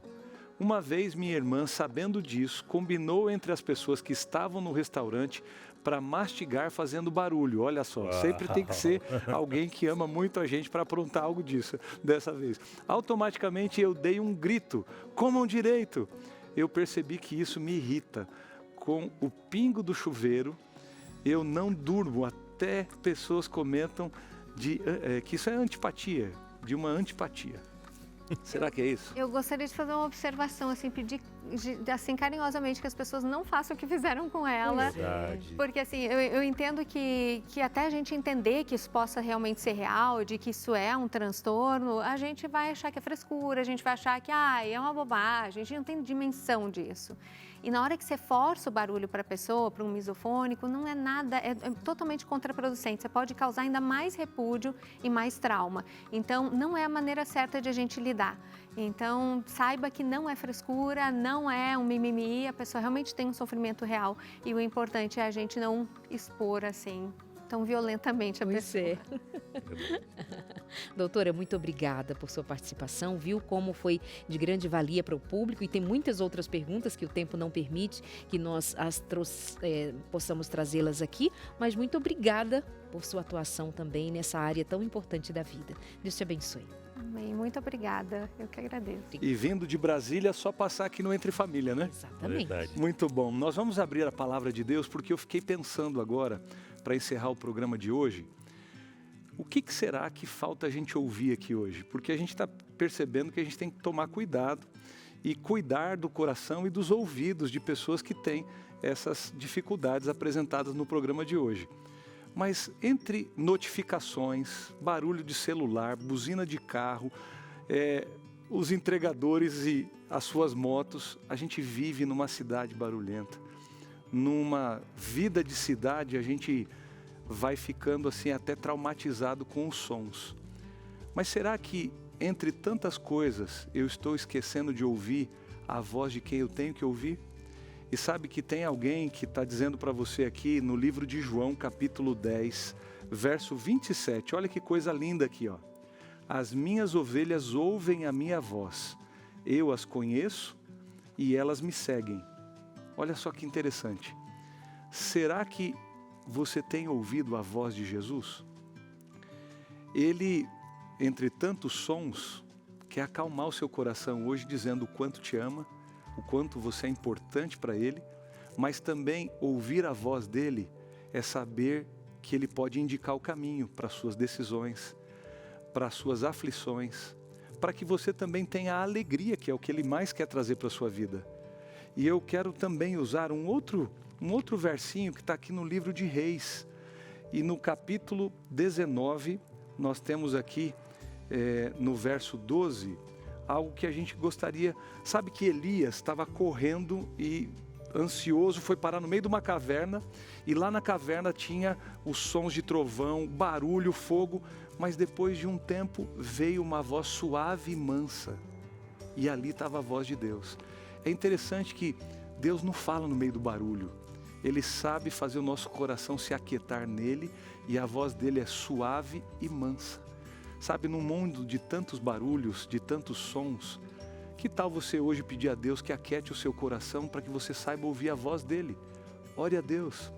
Uma vez minha irmã, sabendo disso, combinou entre as pessoas que estavam no restaurante para mastigar fazendo barulho. Olha só, sempre tem que ser alguém que ama muito a gente para aprontar algo disso, dessa vez. Automaticamente eu dei um grito, comam direito. Eu percebi que isso me irrita. Com o pingo do chuveiro, eu não durmo, até pessoas comentam que isso é antipatia, de uma antipatia. Será que é isso? Eu gostaria de fazer uma observação, assim, pedir assim, carinhosamente que as pessoas não façam o que fizeram com ela. Verdade. Porque assim, eu entendo que até a gente entender que isso possa realmente ser real, de que isso é um transtorno, a gente vai achar que é frescura, a gente vai achar que é uma bobagem, a gente não tem dimensão disso. E na hora que você força o barulho para a pessoa, para um misofônico, não é nada, é totalmente contraproducente. Você pode causar ainda mais repúdio e mais trauma. Então, não é a maneira certa de a gente lidar. Então, saiba que não é frescura, não é um mimimi, a pessoa realmente tem um sofrimento real. E o importante é a gente não expor, assim, tão violentamente a pessoa. Doutora, muito obrigada por sua participação, viu como foi de grande valia para o público e tem muitas outras perguntas que o tempo não permite que nós possamos trazê-las aqui, mas muito obrigada por sua atuação também nessa área tão importante da vida. Deus te abençoe. Amém. Muito obrigada. Eu que agradeço. E vindo de Brasília, só passar aqui no Entre Família, né? Exatamente. Verdade. Muito bom. Nós vamos abrir a palavra de Deus porque eu fiquei pensando agora, para encerrar o programa de hoje, o que será que falta a gente ouvir aqui hoje? Porque a gente está percebendo que a gente tem que tomar cuidado e cuidar do coração e dos ouvidos de pessoas que têm essas dificuldades apresentadas no programa de hoje. Mas entre notificações, barulho de celular, buzina de carro, os entregadores e as suas motos. A gente vive numa cidade barulhenta. Numa vida de cidade, a gente vai ficando assim até traumatizado com os sons. Mas será que entre tantas coisas eu estou esquecendo de ouvir a voz de quem eu tenho que ouvir? E sabe que tem alguém que está dizendo para você aqui no livro de João, capítulo 10, verso 27. Olha que coisa linda aqui, ó. As minhas ovelhas ouvem a minha voz. Eu as conheço e elas me seguem. Olha só que interessante. Será que você tem ouvido a voz de Jesus? Ele, entre tantos sons, quer acalmar o seu coração hoje, dizendo o quanto te ama, o quanto você é importante para Ele, mas também ouvir a voz dEle é saber que Ele pode indicar o caminho para as suas decisões, para as suas aflições, para que você também tenha a alegria, que é o que Ele mais quer trazer para a sua vida. E eu quero também usar um outro versinho que está aqui no livro de Reis. E no capítulo 19, nós temos aqui, no verso 12, algo que a gente gostaria... Sabe que Elias estava correndo e ansioso, foi parar no meio de uma caverna, e lá na caverna tinha os sons de trovão, barulho, fogo, mas depois de um tempo veio uma voz suave e mansa, e ali estava a voz de Deus. É interessante que Deus não fala no meio do barulho. Ele sabe fazer o nosso coração se aquietar nele, e a voz dele é suave e mansa. Sabe, num mundo de tantos barulhos, de tantos sons, que tal você hoje pedir a Deus que aquiete o seu coração para que você saiba ouvir a voz dele? Ore a Deus.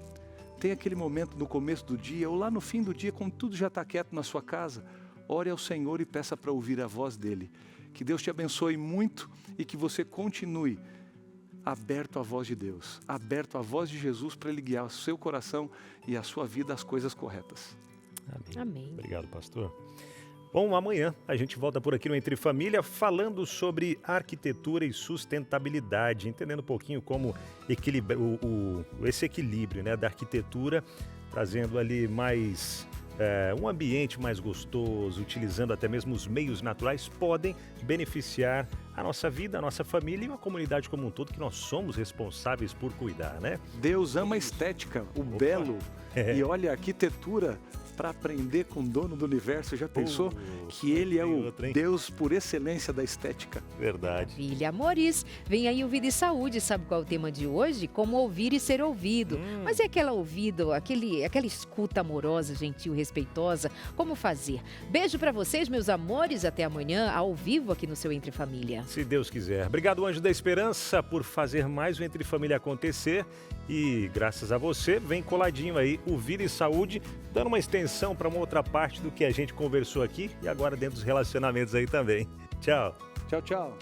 Tem aquele momento no começo do dia ou lá no fim do dia, quando tudo já está quieto na sua casa, ore ao Senhor e peça para ouvir a voz dele. Que Deus te abençoe muito e que você continue aberto à voz de Deus, aberto à voz de Jesus para Ele guiar o seu coração e a sua vida às coisas corretas. Amém. Obrigado, pastor. Bom, amanhã a gente volta por aqui no Entre Família falando sobre arquitetura e sustentabilidade, entendendo um pouquinho como esse equilíbrio, né, da arquitetura, trazendo ali mais... um ambiente mais gostoso, utilizando até mesmo os meios naturais, podem beneficiar a nossa vida, a nossa família e a comunidade como um todo, que nós somos responsáveis por cuidar, né? Deus ama a estética, o belo, e olha a arquitetura para aprender com o dono do universo. Já pensou que Ele é o Deus por excelência da estética? Verdade. Maravilha, amores. Vem aí o Vida e Saúde. Sabe qual é o tema de hoje? Como ouvir e ser ouvido. Mas é aquela ouvido, aquela escuta amorosa, gentil, respeitosa. Como fazer? Beijo para vocês, meus amores. Até amanhã, ao vivo aqui no seu Entre Família. Se Deus quiser. Obrigado, Anjo da Esperança, por fazer mais o Entre Família acontecer. E graças a você, vem coladinho aí o Vida e Saúde, dando uma extensão para uma outra parte do que a gente conversou aqui e agora dentro dos relacionamentos aí também. Tchau. Tchau, tchau.